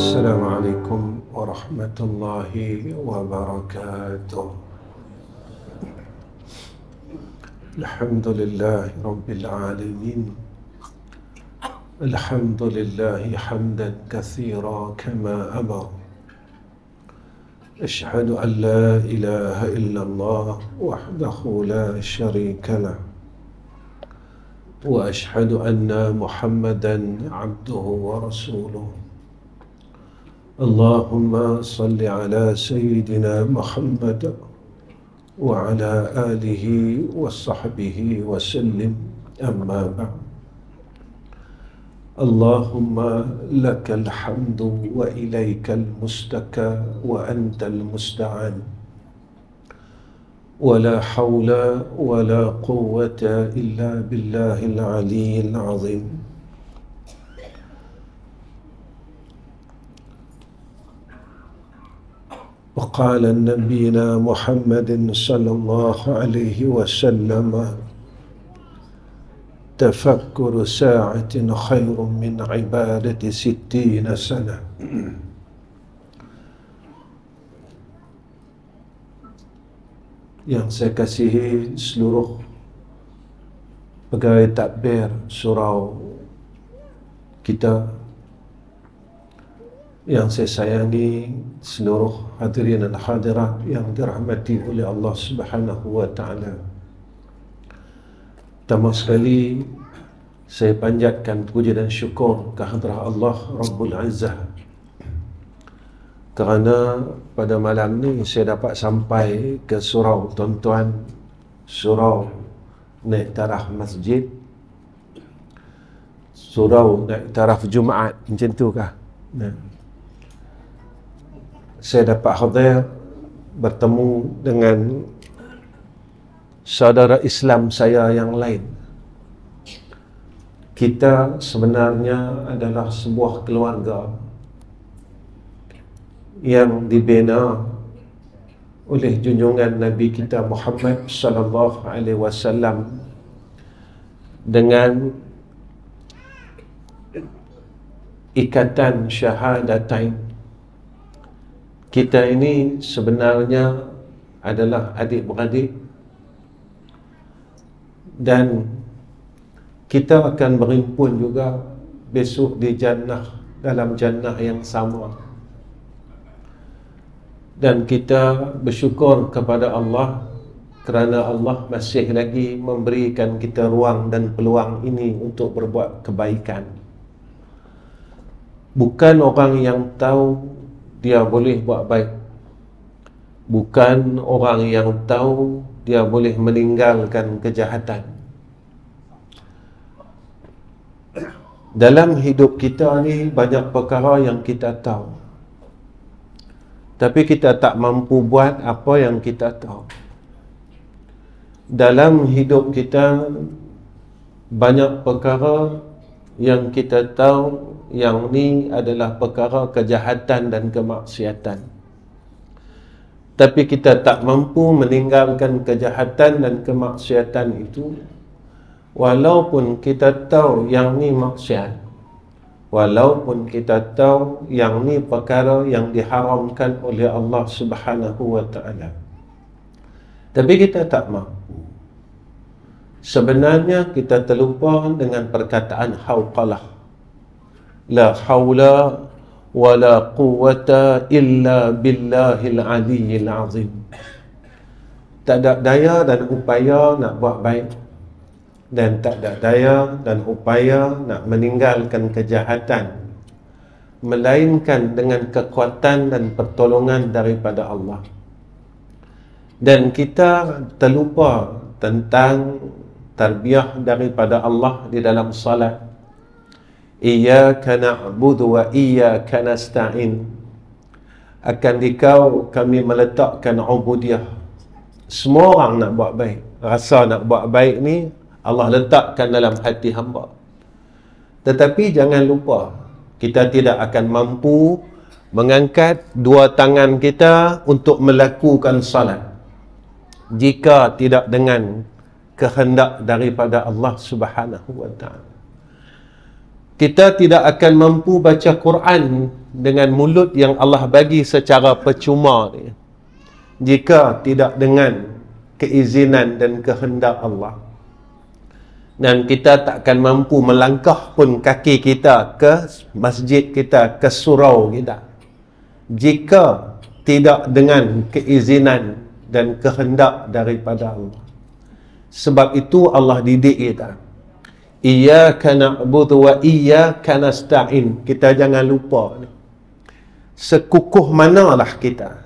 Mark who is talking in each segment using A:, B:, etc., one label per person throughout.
A: السلام عليكم ورحمة الله وبركاته. الحمد لله رب العالمين. الحمد لله حمدا كثيرا كما أمر. أشهد أن لا إله إلا الله وحده لا شريك له، وأشهد أن محمدا عبده ورسوله. اللهم صل على سيدنا محمد وعلى آله وصحبه وسلم. أما بعد، اللهم لك الحمد وإليك المستكى وأنت المستعان، ولا حول ولا قوة إلا بالله العلي العظيم. وقال نبينا محمد صلى الله عليه وسلم: تفكر ساعة خير من عبادة 60 سنة. Yang saya kasihi seluruh pegawai takbir surau kita, yang saya sayangi seluruh hadirin dan hadirat yang dirahmati oleh Allah Subhanahu wa taala. Pertama sekali saya panjatkan puji dan syukur kehadrat Allah Rabbul Izzah kerana pada malam ni saya dapat sampai ke surau tuan-tuan, surau naik taraf masjid, surau naik taraf Jumaat, macam tu kah? Saya dapat hadir bertemu dengan saudara Islam saya yang lain. Kita sebenarnya adalah sebuah keluarga yang dibina oleh junjungan Nabi kita Muhammad sallallahu alaihi wasallam dengan ikatan syahadatain. Kita ini sebenarnya adalah adik-beradik, dan kita akan berhimpun juga besok di jannah, dalam jannah yang sama. Dan kita bersyukur kepada Allah kerana Allah masih lagi memberikan kita ruang dan peluang ini untuk berbuat kebaikan. Bukan orang yang tahu dia boleh buat baik, bukan orang yang tahu dia boleh meninggalkan kejahatan. Dalam hidup kita ni banyak perkara yang kita tahu, tapi kita tak mampu buat apa yang kita tahu. Dalam hidup kita banyak perkara yang kita tahu yang ni adalah perkara kejahatan dan kemaksiatan, tapi kita tak mampu meninggalkan kejahatan dan kemaksiatan itu. Walaupun kita tahu yang ni maksiat, walaupun kita tahu yang ni perkara yang diharamkan oleh Allah Subhanahu wa taala, tapi kita tak mampu. Sebenarnya kita terlupa dengan perkataan hauqalah, la haula wala quwwata illa billahil aliyyil azim. Tak ada daya dan upaya nak buat baik, dan tak ada daya dan upaya nak meninggalkan kejahatan, melainkan dengan kekuatan dan pertolongan daripada Allah. Dan kita terlupa tentang tarbiyah daripada Allah di dalam salat. Iyyaka na'budu wa iyyaka nasta'in. Akan dikau kami meletakkan ubudiyah. Semua orang nak buat baik, rasa nak buat baik ni Allah letakkan dalam hati hamba. Tetapi jangan lupa, kita tidak akan mampu mengangkat dua tangan kita untuk melakukan salat jika tidak dengan kehendak daripada Allah Subhanahu wa taala. Kita tidak akan mampu baca Quran dengan mulut yang Allah bagi secara percuma ni, jika tidak dengan keizinan dan kehendak Allah. Dan kita tak akan mampu melangkah pun kaki kita ke masjid kita, ke surau kita, jika tidak dengan keizinan dan kehendak daripada Allah. Sebab itu Allah didik kita, iyyaka na'budu wa iyyaka nasta'in. Kita jangan lupa ni, sekukuh manalah kita,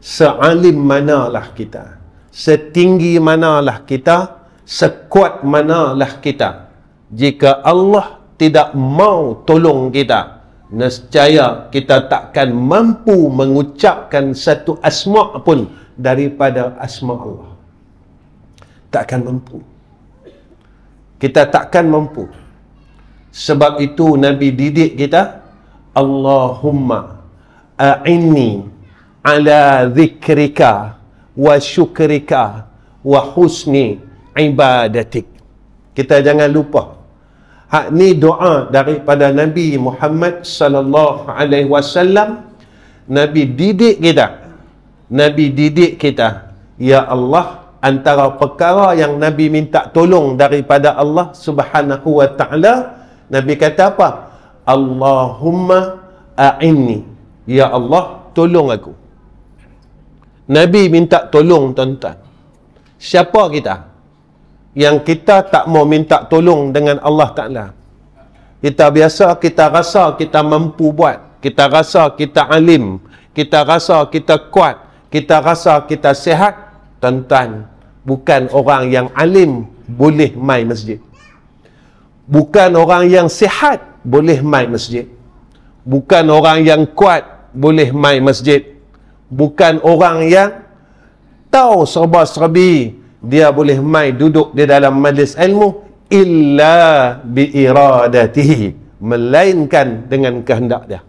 A: sealim manalah kita, setinggi manalah kita, sekuat manalah kita, jika Allah tidak mau tolong kita, nescaya kita takkan mampu mengucapkan satu asma' pun daripada asma' Allah. Takkan mampu. Kita takkan mampu. Sebab itu Nabi didik kita, Allahumma a'inni ala zikrika wa syukrika wa husni ibadatik. Kita jangan lupa. Hak ni doa daripada Nabi Muhammad sallallahu alaihi wasallam. Nabi didik kita. Nabi didik kita, ya Allah, antara perkara yang Nabi minta tolong daripada Allah Subhanahu wa taala, Nabi kata apa? Allahumma a'inni. Ya Allah, tolong aku. Nabi minta tolong, tuan-tuan. Siapa kita yang kita tak mau minta tolong dengan Allah Ta'ala? Kita biasa, kita rasa kita mampu buat, kita rasa kita alim, kita rasa kita kuat, kita rasa kita sihat. Tuan-tuan, bukan orang yang alim boleh mai masjid, bukan orang yang sihat boleh mai masjid, bukan orang yang kuat boleh mai masjid, bukan orang yang tahu serba-serbi dia boleh mai duduk di dalam majlis ilmu, illa biiradatihi, melainkan dengan kehendak dia.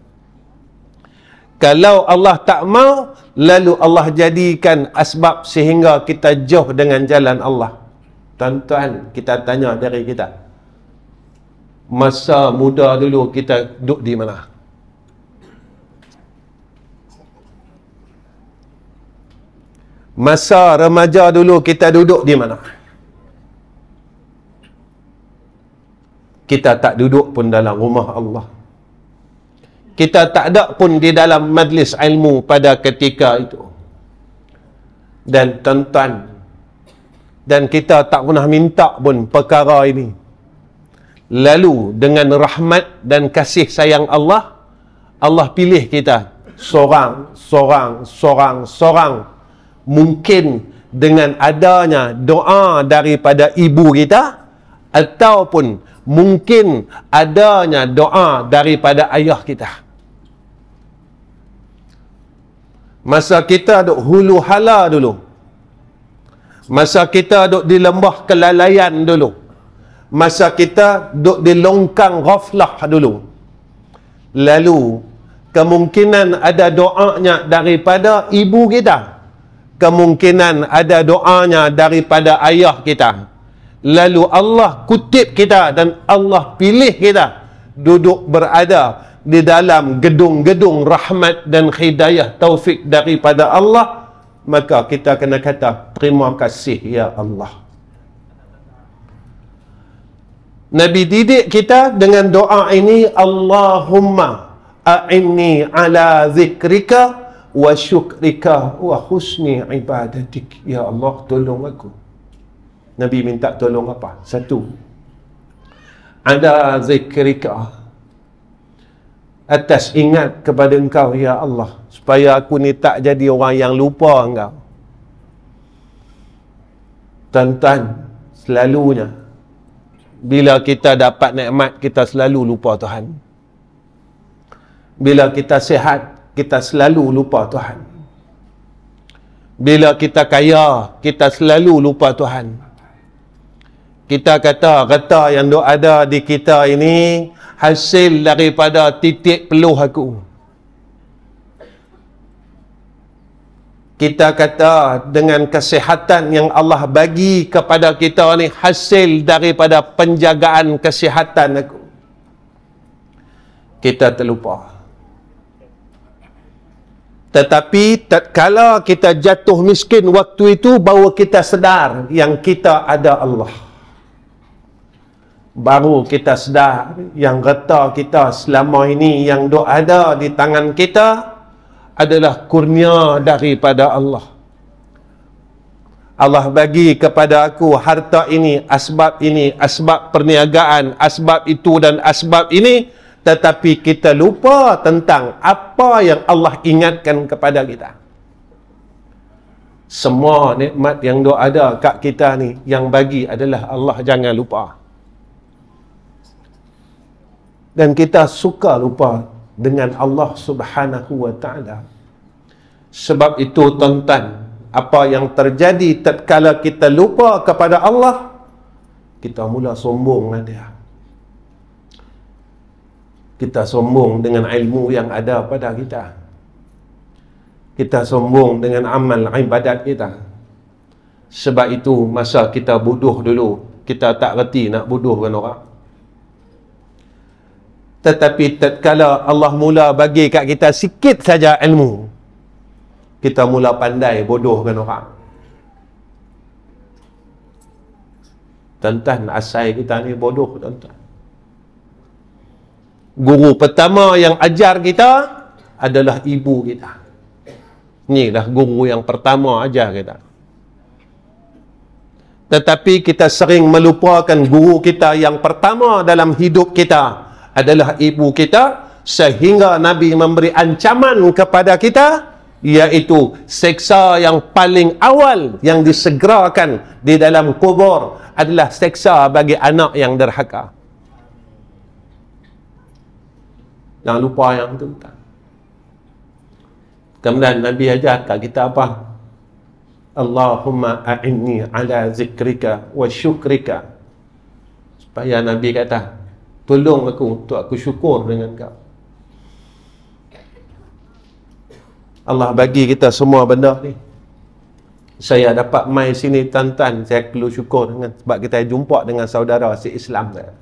A: Kalau Allah tak mau, lalu Allah jadikan asbab sehingga kita jauh dengan jalan Allah. Tuan-tuan, kita tanya diri kita, masa muda dulu kita duduk di mana? Masa remaja dulu kita duduk di mana? Kita tak duduk pun dalam rumah Allah. Kita tak ada pun di dalam majlis ilmu pada ketika itu. Dan tuan-tuan, dan kita tak pernah minta pun perkara ini. Lalu dengan rahmat dan kasih sayang Allah, Allah pilih kita seorang. Mungkin dengan adanya doa daripada ibu kita, ataupun mungkin adanya doa daripada ayah kita. Masa kita duk hulu hala dulu, masa kita duk di lembah kelalaian dulu, masa kita duk di longkang ghaflah dulu, lalu kemungkinan ada doanya daripada ibu kita, kemungkinan ada doanya daripada ayah kita. Lalu Allah kutip kita dan Allah pilih kita duduk berada di dalam gedung-gedung rahmat dan hidayah taufik daripada Allah. Maka kita kena kata, terima kasih ya Allah. Nabi didik kita dengan doa ini, Allahumma a'inni ala zikrika wa syukrika wa husni ibadatik. Ya Allah, tolong aku. Nabi minta tolong apa? Satu, ada zikrika, atas ingat kepada engkau ya Allah, supaya aku ni tak jadi orang yang lupa engkau. Tuan-tuan, selalunya bila kita dapat nikmat, kita selalu lupa Tuhan. Bila kita sihat, kita selalu lupa Tuhan. Bila kita kaya, kita selalu lupa Tuhan. Kita kata harta yang dok ada di kita ini hasil daripada titik peluh aku. Kita kata dengan kesihatan yang Allah bagi kepada kita ni hasil daripada penjagaan kesihatan aku. kita terlupa. Tetapi tatkala kita jatuh miskin waktu itu, baru kita sedar yang kita ada Allah. Baru kita sedar yang harta kita selama ini yang dok ada di tangan kita adalah kurnia daripada Allah. Allah bagi kepada aku harta ini, asbab perniagaan, asbab itu dan asbab ini, tetapi kita lupa tentang apa yang Allah ingatkan kepada kita. Semua nikmat yang dok ada kat kita ni, yang bagi adalah Allah, jangan lupa. Dan kita suka lupa dengan Allah Subhanahu wa ta'ala. Sebab itu tuan-tuan, apa yang terjadi tatkala kita lupa kepada Allah, kita mula sombong dengan dia. Kita sombong dengan ilmu yang ada pada kita. Kita sombong dengan amal ibadat kita. Sebab itu masa kita bodoh dulu, kita tak reti nak bodohkan orang. Tetapi tatkala Allah mula bagi kat kita sikit saja ilmu, kita mula pandai bodohkan orang. Tuan-tuan, asal kita ni bodoh, tuan-tuan. Guru pertama yang ajar kita adalah ibu kita. Ni dah guru yang pertama ajar kita. Tetapi kita sering melupakan guru kita yang pertama dalam hidup kita adalah ibu kita, sehingga Nabi memberi ancaman kepada kita, iaitu seksa yang paling awal yang disegerakan di dalam kubur adalah seksa bagi anak yang derhaka. Jangan lupa yang itu. Kemudian Nabi ajar kat kita apa? Allahumma a'inni ala zikrika wa syukrika. Supaya Nabi kata, tolong aku untuk aku syukur dengan kau. Allah bagi kita semua benda ni. Saya dapat mai sini tuan-tuan, saya perlu syukur dengan, sebab kita jumpa dengan saudara se-Islam saya.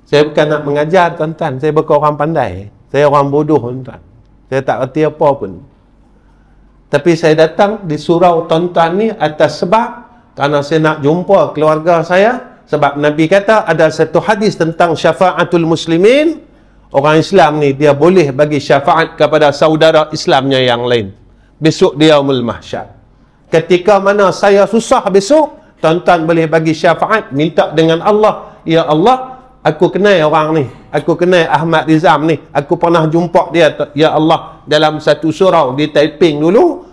A: Saya bukan nak mengajar tuan-tuan, saya bukan orang pandai. Saya orang bodoh tuan-tuan. Saya tak erti apa pun. Tapi saya datang di surau tuan-tuan ni atas sebab kerana saya nak jumpa keluarga saya. Sebab Nabi kata ada satu hadis tentang syafa'atul muslimin. Orang Islam ni dia boleh bagi syafaat kepada saudara Islamnya yang lain besok di yaumul mahsyar. Ketika mana saya susah besok, tuan-tuan boleh bagi syafaat, minta dengan Allah, ya Allah, aku kenal orang ni, aku kenal Ahmad Rizam ni, aku pernah jumpa dia, ya Allah, dalam satu surau di Taiping dulu,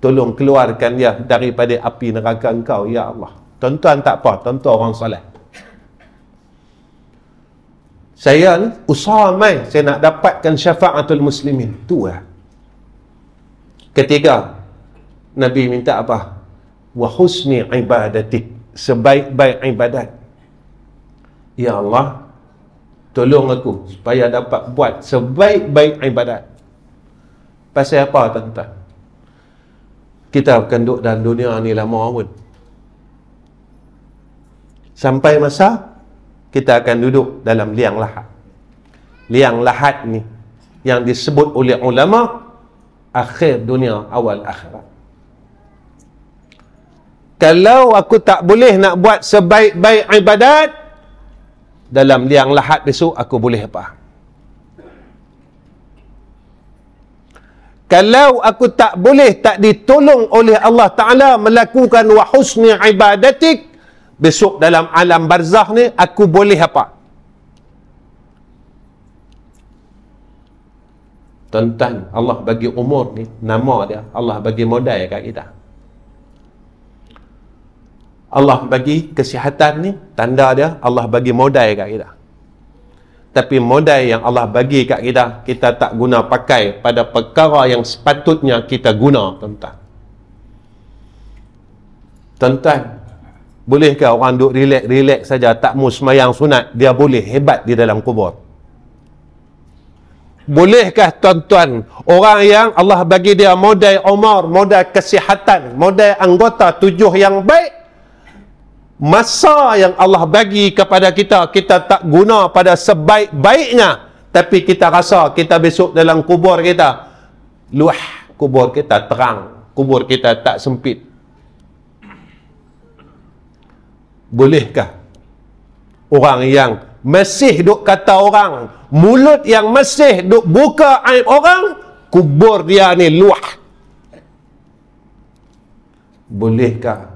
A: tolong keluarkan dia daripada api neraka engkau, ya Allah. Tuan-tuan tak apa, tuan-tuan orang soleh. Saya ni usaha mai saya nak dapatkan syafaatul muslimin. Tu lah. Ketiga, Nabi minta apa? Wa husni ibadatik, sebaik-baik ibadat. Ya Allah, tolong aku supaya dapat buat sebaik-baik ibadat. Pasal apa tuan-tuan? Kita akan duduk dalam dunia ni lama pun. Sampai masa kita akan duduk dalam liang lahat. Liang lahat ni yang disebut oleh ulama akhir dunia, awal akhirat. Kalau aku tak boleh nak buat sebaik-baik ibadat, dalam liang lahat besok aku boleh apa? Kalau aku tak boleh, tak ditolong oleh Allah Ta'ala melakukan wa husni ibadatik, besok dalam alam barzakh ni aku boleh apa? Tuan-tuan, Allah bagi umur ni, nama dia, Allah bagi modal kat kita. Allah bagi kesihatan ni, tanda dia, Allah bagi modal kat kita. Tapi modal yang Allah bagi kat kita, kita tak guna pakai pada perkara yang sepatutnya kita guna, tuan-tuan. Tuan-tuan, bolehkah orang duk relax saja, tak mau semayang sunat, dia boleh hebat di dalam kubur? Bolehkah tuan-tuan, orang yang Allah bagi dia modal umur, modal kesihatan, modal anggota tujuh yang baik, Masa yang Allah bagi kepada kita, kita tak guna pada sebaik-baiknya, tapi kita rasa kita besok dalam kubur kita, luah kubur kita terang, kubur kita tak sempit. Bolehkah orang yang masih duk kata orang, mulut yang masih duk buka aib orang, kubur dia ni luah? Bolehkah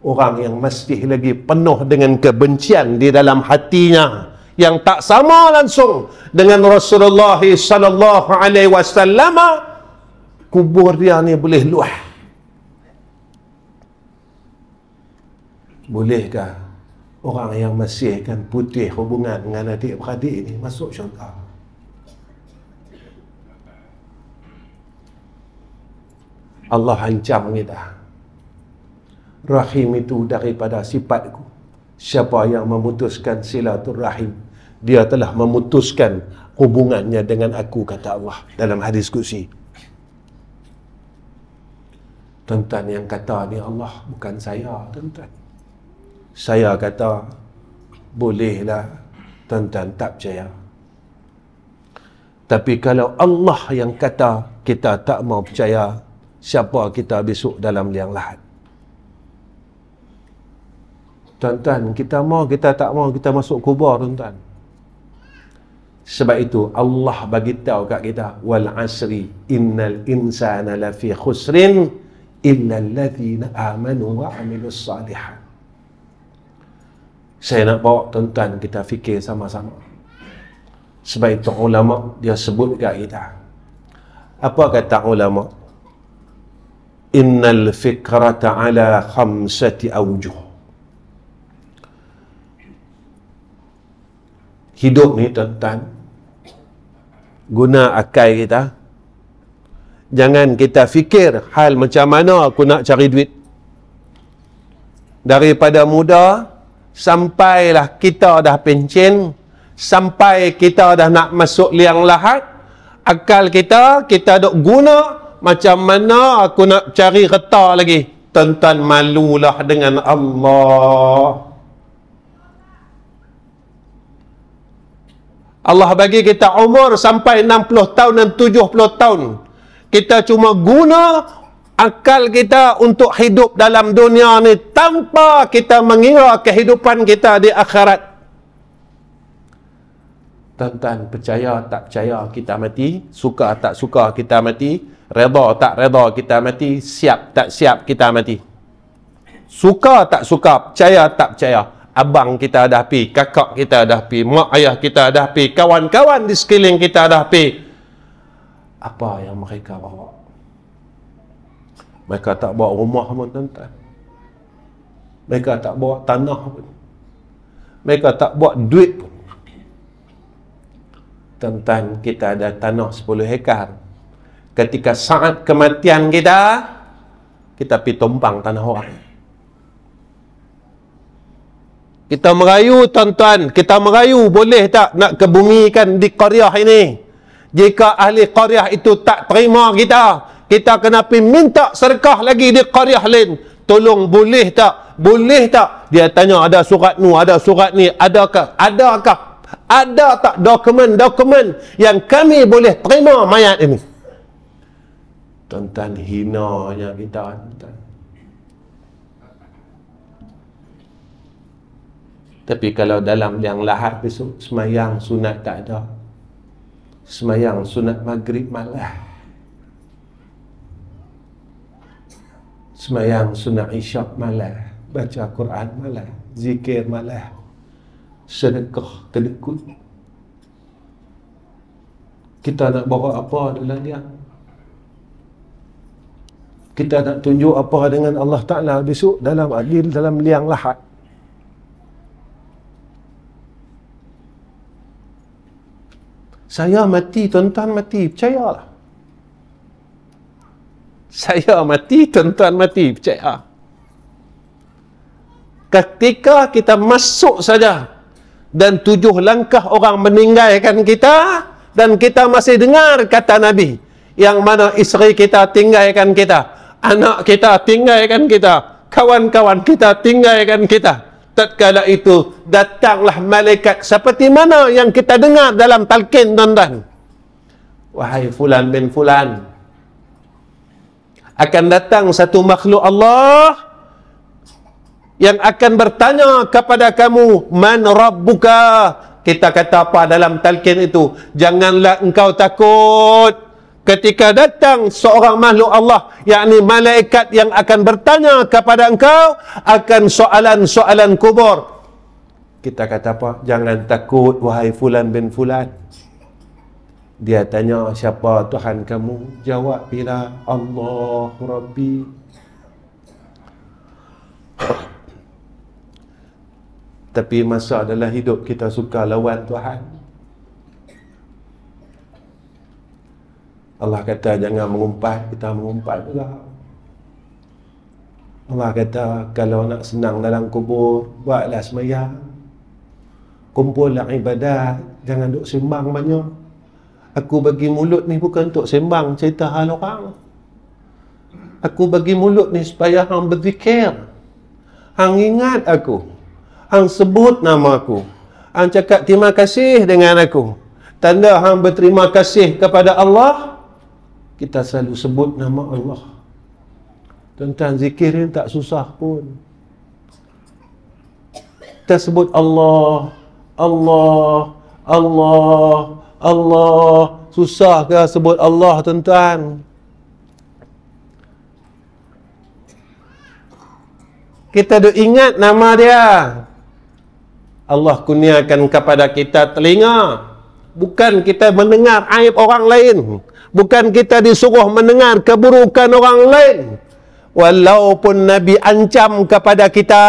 A: orang yang masih lagi penuh dengan kebencian di dalam hatinya, yang tak sama langsung dengan Rasulullah sallallahu alaihi wasallam, kubur dia ni boleh luah? Bolehkah orang yang masih kan putih hubungan dengan adik-beradik ni masuk syurga? Allah ancam kita, rahim itu daripada sifatku. Siapa yang memutuskan silaturahim, dia telah memutuskan hubungannya dengan aku, kata Allah dalam hadis qudsi. Tuan-tuan, yang kata ni Allah, bukan saya, tuan-tuan. Saya kata bolehlah, tuan-tuan tak percaya. Tapi kalau Allah yang kata, kita tak mau percaya, siapa kita besok dalam liang lahat? Tuan-tuan, kita mau, kita tak mau, kita masuk kubur, tuan-tuan. Sebab itu Allah bagi tahu kat kita, wal asri innal insana lafi khusrin illa alladhina amanu wa amilus salihat. Saya nak bawa tuan-tuan kita fikir sama-sama. Sebab itu ulama dia sebut kat kita. Apa kata ulama? Innal fikrata ala khamsati awjuh. Hidup ni, tuan-tuan, guna akal kita. Jangan kita fikir hal macam mana aku nak cari duit. Daripada muda sampailah kita dah pencen, sampai kita dah nak masuk liang lahat, akal kita duk guna macam mana aku nak cari reta lagi. Tuan-tuan, malulah dengan Allah. Allah bagi kita umur sampai 60 tahun dan 70 tahun. Kita cuma guna akal kita untuk hidup dalam dunia ni tanpa kita mengira kehidupan kita di akhirat. Tuan-tuan, percaya tak percaya kita mati, suka tak suka kita mati, redha tak redha kita mati, siap tak siap kita mati. Suka tak suka, percaya tak percaya, abang kita dah pi, kakak kita dah pi, mak ayah kita dah pi, kawan-kawan di sekeliling kita dah pi. Apa yang mereka bawa? Mereka tak bawa rumah pun, tuan-tuan. Mereka tak bawa tanah pun. Mereka tak bawa duit pun. Tuan-tuan, kita ada tanah 10 hektar. Ketika saat kematian kita pergi tumpang tanah orang. Kita merayu, tuan-tuan, kita merayu, boleh tak nak kebumikan di qaryah ini? Jika ahli qaryah itu tak terima kita kena pergi minta sedekah lagi di qaryah lain. Tolong, boleh tak? Boleh tak? Dia tanya, ada surat ni, ada surat ni, adakah? Adakah? Ada tak dokumen-dokumen yang kami boleh terima mayat ini? Tuan-tuan, hinanya kita, tuan-tuan. Tapi kalau dalam liang lahat besok, semayang sunat tak ada. Semayang sunat maghrib malah. Semayang sunat isyak malah. Baca Quran malah. Zikir malah. Sedekah kedekut. Kita nak bawa apa dalam liang? Kita nak tunjuk apa dengan Allah Ta'ala besok dalam adil, dalam liang lahat? Saya mati, tuan-tuan mati, percayalah. Saya mati, tuan-tuan mati, percaya. Ketika kita masuk saja dan 7 langkah orang meninggalkan kita, dan kita masih dengar kata Nabi, yang mana isteri kita tinggalkan kita, anak kita tinggalkan kita, kawan-kawan kita tinggalkan kita, tatkala itu datanglah malaikat seperti mana yang kita dengar dalam talqin, tuan-tuan. Wahai fulan bin fulan, akan datang satu makhluk Allah yang akan bertanya kepada kamu, man rabbuka? Kita kata apa dalam talqin itu? Janganlah engkau takut ketika datang seorang makhluk Allah, yakni malaikat yang akan bertanya kepada engkau akan soalan-soalan kubur. Kita kata apa? Jangan takut wahai fulan bin fulan. Dia tanya, siapa Tuhan kamu? Jawab bila Allah Rabbi. Tapi masa dalam hidup kita suka lawan Tuhan. Allah kata jangan mengumpat, kita mengumpat juga. Allah kata kalau nak senang dalam kubur, buatlah sembahyang, kumpullah ibadat, jangan duk sembang banyak. Aku bagi mulut ni bukan untuk sembang cerita hal orang. Aku bagi mulut ni supaya hang berzikir, hang ingat aku, hang sebut nama aku, hang cakap terima kasih dengan aku. Tanda hang berterima kasih kepada Allah, kita selalu sebut nama Allah. Tuan-tuan, zikir ni tak susah pun. Kita sebut Allah, Allah, Allah, Allah. Susah ke sebut Allah, tuan-tuan? Kita duk ingat nama dia. Allah kurniakan kepada kita telinga, bukan kita mendengar aib orang lain, bukan kita disuruh mendengar keburukan orang lain. Walaupun Nabi ancam kepada kita,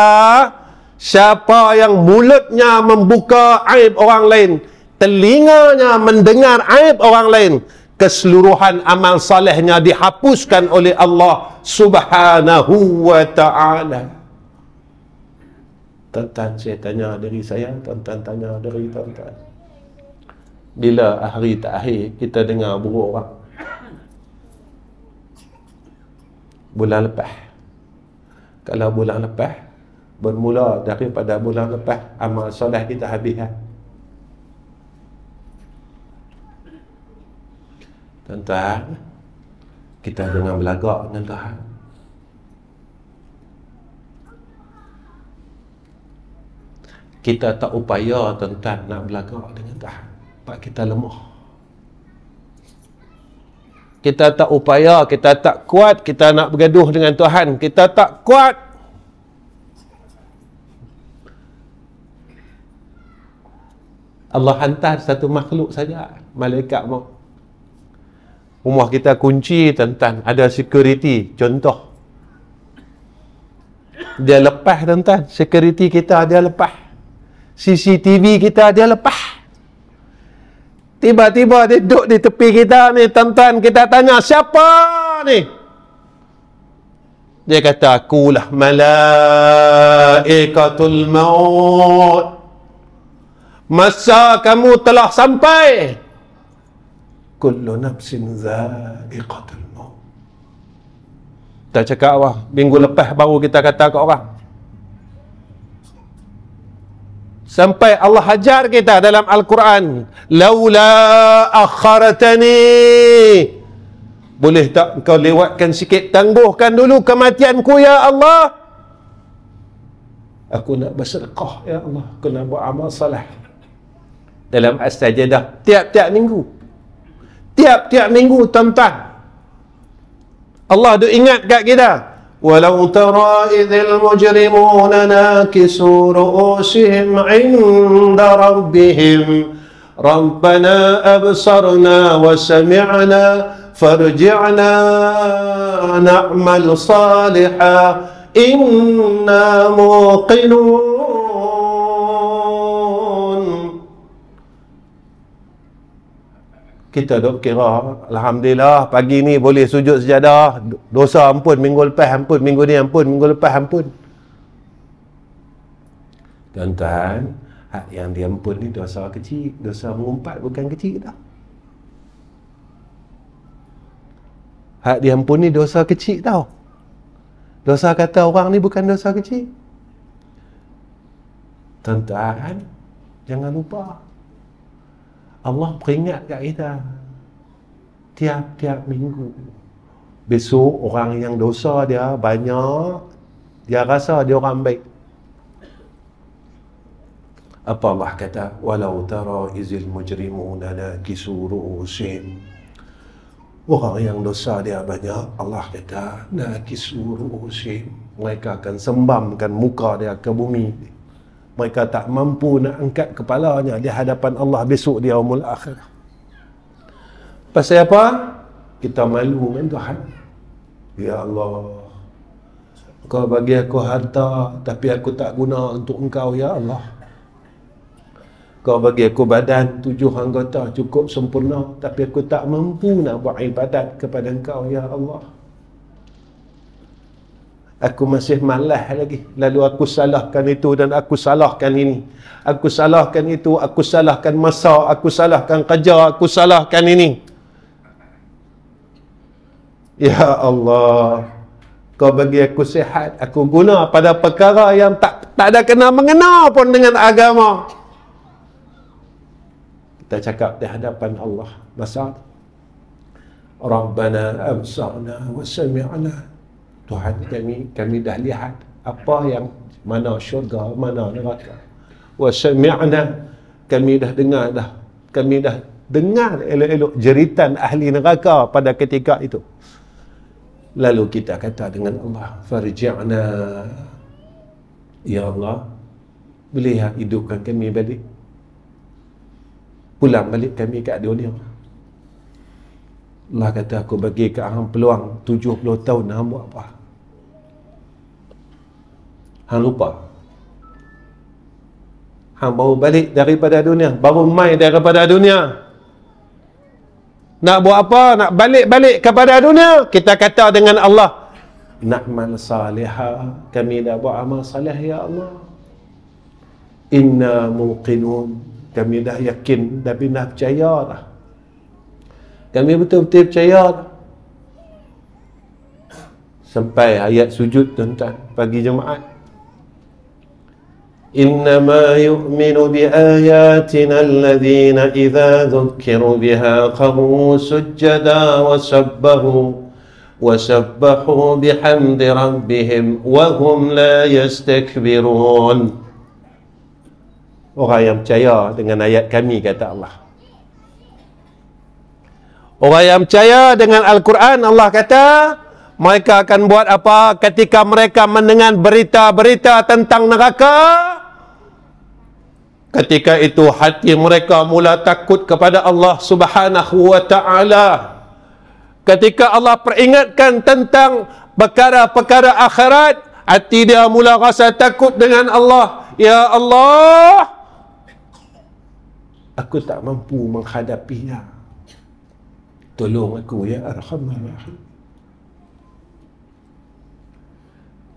A: siapa yang mulutnya membuka aib orang lain, telinganya mendengar aib orang lain, keseluruhan amal salehnya dihapuskan oleh Allah Subhanahu wa ta'ala. Tuan-tuan, saya tanya diri saya, tuan-tuan tanya diri tuan-tuan. Bila hari tak akhir kita dengar buruk orang? Bulan lepas. Kalau bulan lepas, bermula daripada bulan lepas, amal soleh kita habis. Tuan-tuan, kita jangan belagak dengan Tuhan. Kita tak upaya, tuan-tuan, nak belagak dengan Tuhan, sebab kita lemah. Kita tak upaya, kita tak kuat, kita nak bergaduh dengan Tuhan, kita tak kuat. Allah hantar satu makhluk saja, malaikat maut. Rumah kita kunci, tuan-tuan, ada security. Contoh, dia lepas, tuan-tuan, security kita dia lepas, CCTV kita dia lepas. Tiba-tiba dia duduk di tepi kita ni, tuan-tuan, kita tanya, siapa ni? Dia kata, akulah malaikatul maut. Masa kamu telah sampai. Kullu nafsin za'iqatul maut. Kita cakap apa? Minggu lepas baru kita kata ke orang. Sampai Allah ajar kita dalam Al-Quran, laula akharatani, boleh tak kau lewatkan sikit, tangguhkan dulu kematianku ya Allah. Aku nak bersedekah ya Allah, aku nak buat amal salah. Dalam As-Sajdah tiap-tiap minggu, tiap-tiap minggu, tuan-tuan, Allah duk ingat kat kita. Walau tara idzal mujrimuna nakisu ru'usihim 'inda rabbihim rabbana absarna wa sami'na farji'na na'mal salihan inna muqinun. Kita duk kira, alhamdulillah pagi ni boleh sujud sejadah, dosa ampun, minggu lepas ampun, minggu ni ampun, minggu lepas ampun. Tuan-tuan, hak yang diampun ni dosa kecil, dosa mengumpat bukan kecil dah. Hak diampun ni dosa kecil tau. Dosa kata orang ni bukan dosa kecil. Tuan-tuan, jangan lupa Allah peringat kat kita tiap-tiap minggu. Besok orang yang dosa dia banyak, dia rasa dia orang baik. Apa Allah kata? Walau tara izil mujrimuna nakisu ru'usihim. Orang yang dosa dia banyak, Allah kata nakisu ru'usihim, mereka akan sembamkan muka dia ke bumi. Mereka tak mampu nak angkat kepalanya di hadapan Allah besok di yaumul akhirah. Pasal apa? Kita malu dengan Tuhan. Ya Allah, Kau bagi aku harta tapi aku tak guna untuk Engkau, ya Allah. Kau bagi aku badan 7 anggota cukup sempurna, tapi aku tak mampu nak buat ibadat kepada Engkau, ya Allah. Aku masih malas lagi. Lalu aku salahkan itu dan aku salahkan ini. Aku salahkan itu, aku salahkan masa, aku salahkan kerja, aku salahkan ini. Ya Allah, Kau bagi aku sihat, aku guna pada perkara yang tak ada kena-mengena pun dengan agama. Kita cakap di hadapan Allah masa Rabbana absarna wa sami'na. Tuhan kami dah lihat apa yang mana syurga, mana neraka. Wa sami'na, kami dah dengar elok-elok jeritan ahli neraka pada ketika itu. Lalu kita kata dengan Allah, farji'na, ya Allah, boleh hidupkan kami balik, pulang balik kami ke dunia. Allah kata, aku bagi ke hang peluang 70 tahun, hang buat apa? Hang lupa. Hang baru balik daripada dunia, baru mai daripada dunia. Nak buat apa? Nak balik-balik kepada dunia. Kita kata dengan Allah, na'mal salihah, kami dah buat amal salih, ya Allah. Inna muqinun, kami dah yakin, dah percaya dah. Kami betul-betul percaya dah. Sampai ayat sujud, tuan-tuan, pagi Jumaat. إنما يؤمن بآياتنا الذين إذا ذكروا بها قاموا سجدا وسبحوا بحمد ربهم وهم لا يستكبرون. Orang yang percaya dengan ayat kami, kata Allah. Orang yang percaya dengan Al-Quran, Allah kata, mereka akan buat apa ketika mereka mendengar berita-berita tentang neraka? Ketika itu hati mereka mula takut kepada Allah Subhanahu wa ta'ala. Ketika Allah peringatkan tentang perkara-perkara akhirat, hati dia mula rasa takut dengan Allah. Ya Allah, aku tak mampu menghadapinya. Tolong aku, ya Arhamar Rahim.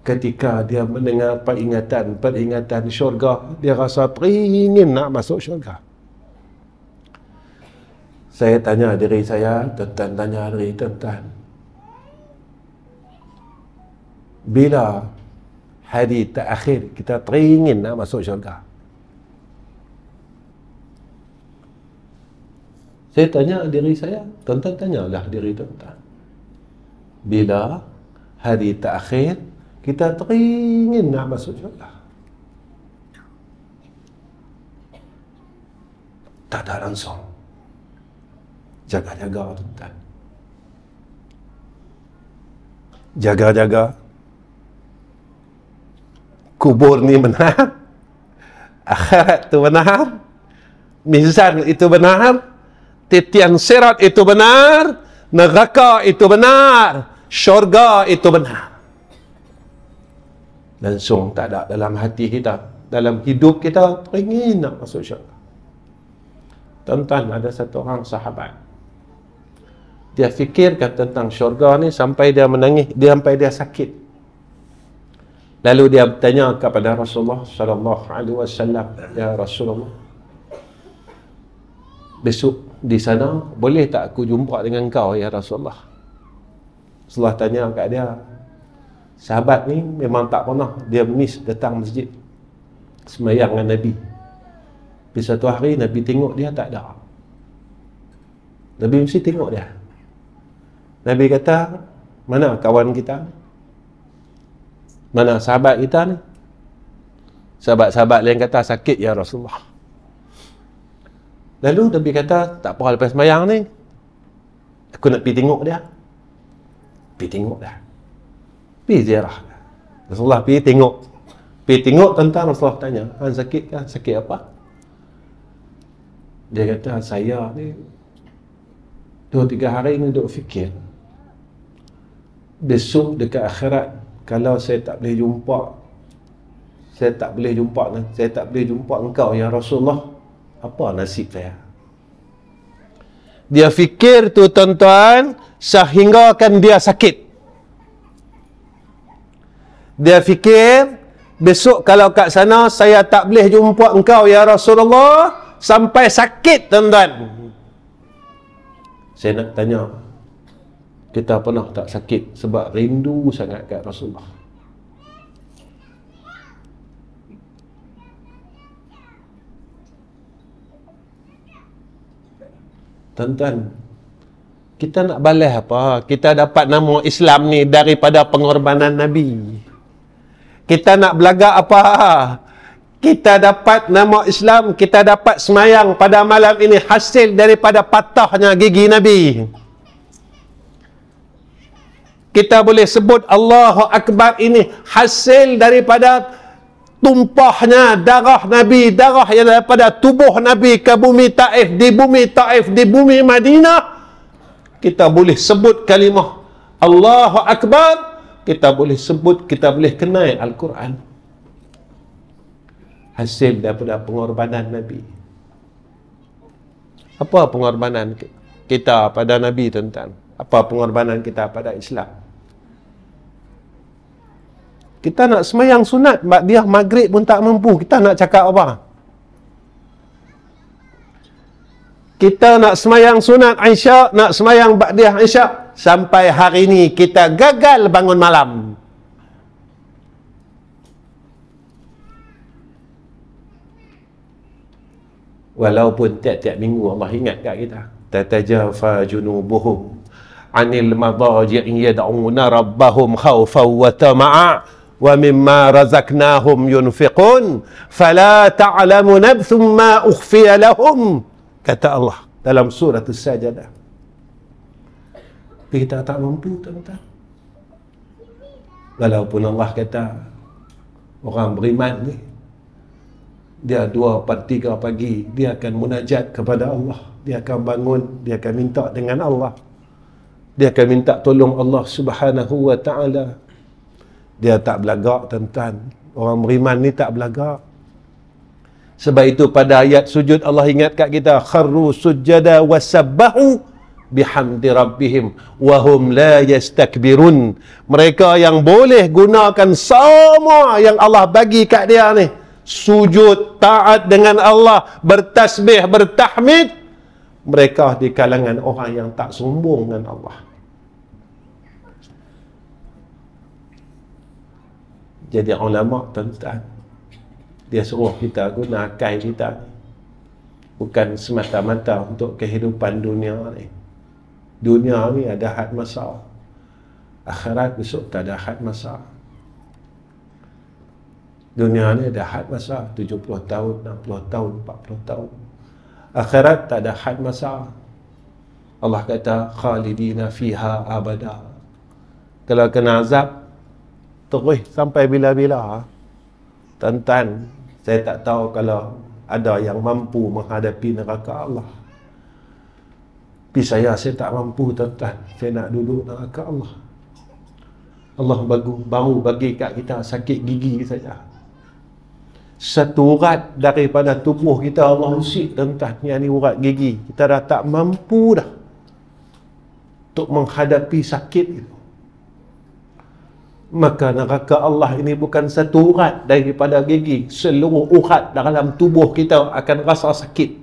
A: Ketika dia mendengar peringatan syurga, dia rasa teringin nak masuk syurga. Saya tanya diri saya, tuan-tuan tanya diri tuan-tuan, bila hari terakhir kita teringin nak masuk syurga? Saya tanya diri saya, tuan-tuan tanyalah diri tuan-tuan, bila hari terakhir kita teringin nak masuk syurga? Tak ada langsung. Jaga-jaga, tuan-tuan. Jaga-jaga. Kubur ni benar. Akhirat tu benar. Mizan itu benar. Titian sirat itu benar. Neraka itu benar. Syurga itu benar. Langsung tak ada dalam hati kita, dalam hidup kita ingin nak masuk syurga. Tuan-tuan, ada satu orang sahabat, dia fikirkan tentang syurga ni sampai dia menangis, sampai dia sakit. Lalu dia bertanya kepada Rasulullah sallallahu alaihi wasallam, ya Rasulullah, besok di sana boleh tak aku jumpa dengan kau, ya Rasulullah? Rasulullah tanya kat dia, sahabat ni memang tak pernah dia miss datang masjid. semayang dengan Nabi. Tapi satu hari Nabi tengok dia tak ada. Nabi mesti tengok dia. Nabi kata, mana kawan kita? Mana sahabat kita ni? Sahabat-sahabat lain kata, sakit ya Rasulullah. Lalu Nabi kata, tak apa lepas semayang ni, aku nak pergi tengok dia. Pergi tengok dia. Pergi ziarah. Rasulullah pergi tengok. Pergi tengok tentang Rasulullah tanya, Han sakit kan? Sakit apa? Dia kata, saya ni 2-3 hari ni duk fikir, besok dekat akhirat, kalau saya tak boleh jumpa, saya tak boleh jumpa engkau ya Rasulullah, apa nasib saya? Dia fikir tu tuan-tuan, sehingga kan dia sakit. Dia fikir, besok kalau kat sana saya tak boleh jumpa engkau ya Rasulullah, sampai sakit tuan-tuan. Saya nak tanya, kita pernah tak sakit sebab rindu sangat kat Rasulullah? Tuan-tuan, kita nak balas apa? Kita dapat nama Islam ni daripada pengorbanan Nabi. Kita nak belagak apa? Kita dapat nama Islam, kita dapat semayang pada malam ini hasil daripada patahnya gigi Nabi. Kita boleh sebut Allahu Akbar ini hasil daripada tumpahnya darah Nabi, darah yang daripada tubuh Nabi ke bumi Taif, di bumi Taif, di bumi Madinah. Kita boleh sebut kalimah Allahu Akbar, kita boleh sebut, kita boleh kenal Al-Quran. Hasil daripada pengorbanan Nabi. Apa pengorbanan kita pada Nabi tuan-tuan? Apa pengorbanan kita pada Islam? Kita nak semayang sunat, dia maghrib pun tak mampu, kita nak cakap apa? Kita nak semayang sunat Isyak, nak semayang ba'diyah Isyak, sampai hari ini kita gagal bangun malam. Walaupun tiap-tiap minggu Allah ingat kat kita, tatajafa junubuhum anil madaji'i yad'una rabbahum khawfan wa tama'a wa mimma razaqnahum yunfiqun fala ta'lamu nafsun ma ukhfiya lahum, kata Allah dalam surah As-Sajdah. Tapi kita tak mampu tuan-tuan. Walaupun Allah kata orang beriman ni, dia 2/3 pagi dia akan munajat kepada Allah, dia akan bangun, dia akan minta dengan Allah, dia akan minta tolong Allah Subhanahu wa ta'ala. Dia tak belagak tuan-tuan. Orang beriman ni tak belagak. Sebab itu pada ayat sujud Allah ingat kat kita, kharru sujada wasabbahu bihamdi rabbihim wahum la yastakbirun. Mereka yang boleh gunakan semua yang Allah bagi kat dia ni, sujud, taat dengan Allah, bertasbih, bertahmid, mereka di kalangan orang yang tak sombong dengan Allah. Jadi ulama tuan-tuan, dia suruh kita guna akal kita, bukan semata-mata untuk kehidupan dunia ni. Dunia ni ada had masa, akhirat besok tak ada had masa. Dunia ni ada had masa, 70 tahun, 60 tahun, 40 tahun. Akhirat tak ada had masa. Allah kata, khalidina fiha abada. Kalau kena azab, terus sampai bila-bila. Tuan-tuan, saya tak tahu kalau ada yang mampu menghadapi neraka Allah. Tapi saya tak mampu tuan-tuan. Saya nak duduk neraka Allah. Allah baru bagi kat kita sakit gigi saja. Satu urat daripada tubuh kita Allah usik tuan-tuan, yang ni urat gigi. Kita dah tak mampu dah untuk menghadapi sakit itu. Maka neraka Allah ini bukan satu urat daripada gigi, seluruh urat dalam tubuh kita akan rasa sakit.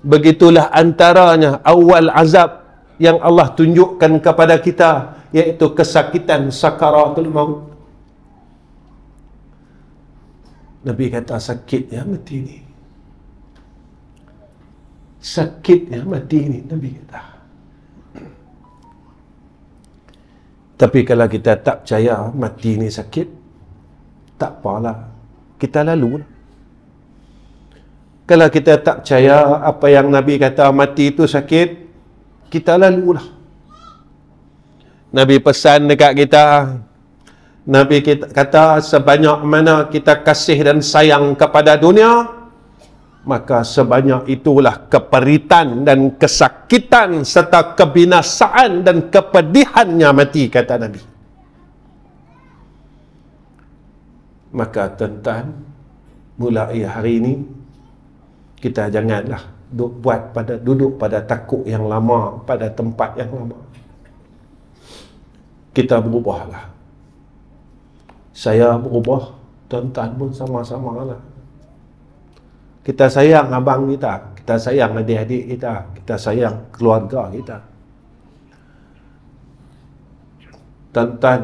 A: Begitulah antaranya awal azab yang Allah tunjukkan kepada kita, iaitu kesakitan sakaratul maut. Nabi kata sakit ya mati ni. Sakit ya mati ni, Nabi kata. Tapi kalau kita tak percaya mati ni sakit, tak apalah, kita lalu lah. Kalau kita tak percaya apa yang Nabi kata mati itu sakit, kita lalu lah. Nabi pesan dekat kita, Nabi kita kata sebanyak mana kita kasih dan sayang kepada dunia, maka sebanyak itulah keperitan dan kesakitan serta kebinasaan dan kepedihannya mati, kata Nabi. Maka tuan-tuan, mulai hari ini kita janganlah duduk pada takut yang lama, pada tempat yang lama. Kita berubahlah. Saya berubah, tuan-tuan pun sama-sama lah. Kita sayang abang kita, kita sayang adik-adik kita, kita sayang keluarga kita. Tuan-tuan,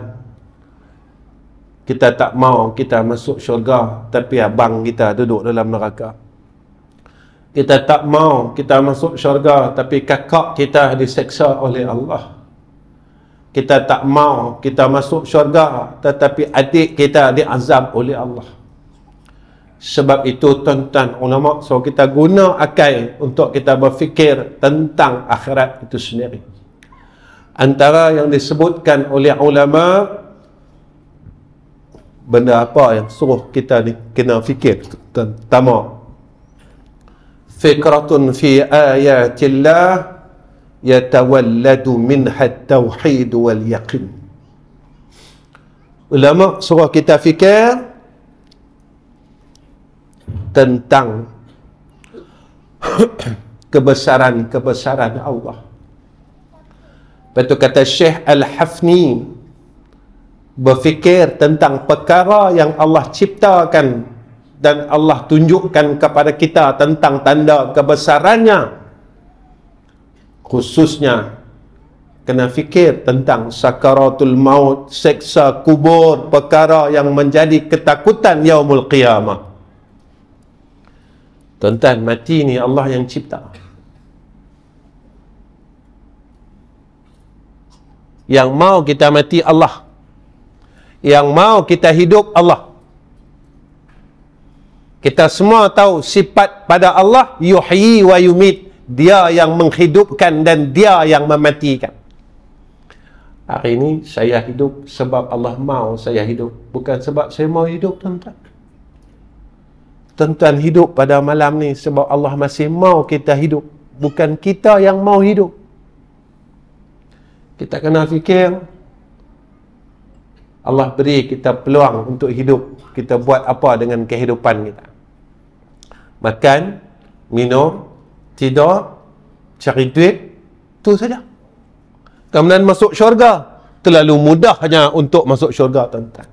A: kita tak mau kita masuk syurga, tapi abang kita duduk dalam neraka. Kita tak mau kita masuk syurga, tapi kakak kita diseksa oleh Allah. Kita tak mau kita masuk syurga, tetapi adik kita diazab oleh Allah. Sebab itu tuan-tuan ulama, so kita guna akal untuk kita berfikir tentang akhirat itu sendiri. Antara yang disebutkan oleh ulama, benda apa yang suruh kita ni kena fikir. Pertama, fikratun fi ayatillah yatawalladu minha at-tauhid wal yaqin. Ulama suruh kita fikir tentang kebesaran-kebesaran Allah. Lepas tu kata Syekh Al-Hafni, berfikir tentang perkara yang Allah ciptakan dan Allah tunjukkan kepada kita tentang tanda kebesarannya. Khususnya kena fikir tentang sakaratul maut, seksa kubur, perkara yang menjadi ketakutan yaumul qiyamah. Tuan-tuan, mati ni Allah yang cipta. Yang mau kita mati Allah, yang mau kita hidup Allah. Kita semua tahu sifat pada Allah, yuhyi wa yumit. Dia yang menghidupkan dan dia yang mematikan. Hari ini saya hidup sebab Allah mau saya hidup, bukan sebab saya mau hidup, tuan-tuan. Tuan-tuan hidup pada malam ni sebab Allah masih mau kita hidup, bukan kita yang mau hidup. Kita kena fikir, Allah beri kita peluang untuk hidup, kita buat apa dengan kehidupan kita? Makan, minum, tidur, cari duit, tu saja. Kemudian masuk syurga, terlalu mudahnya untuk masuk syurga, tuan-tuan.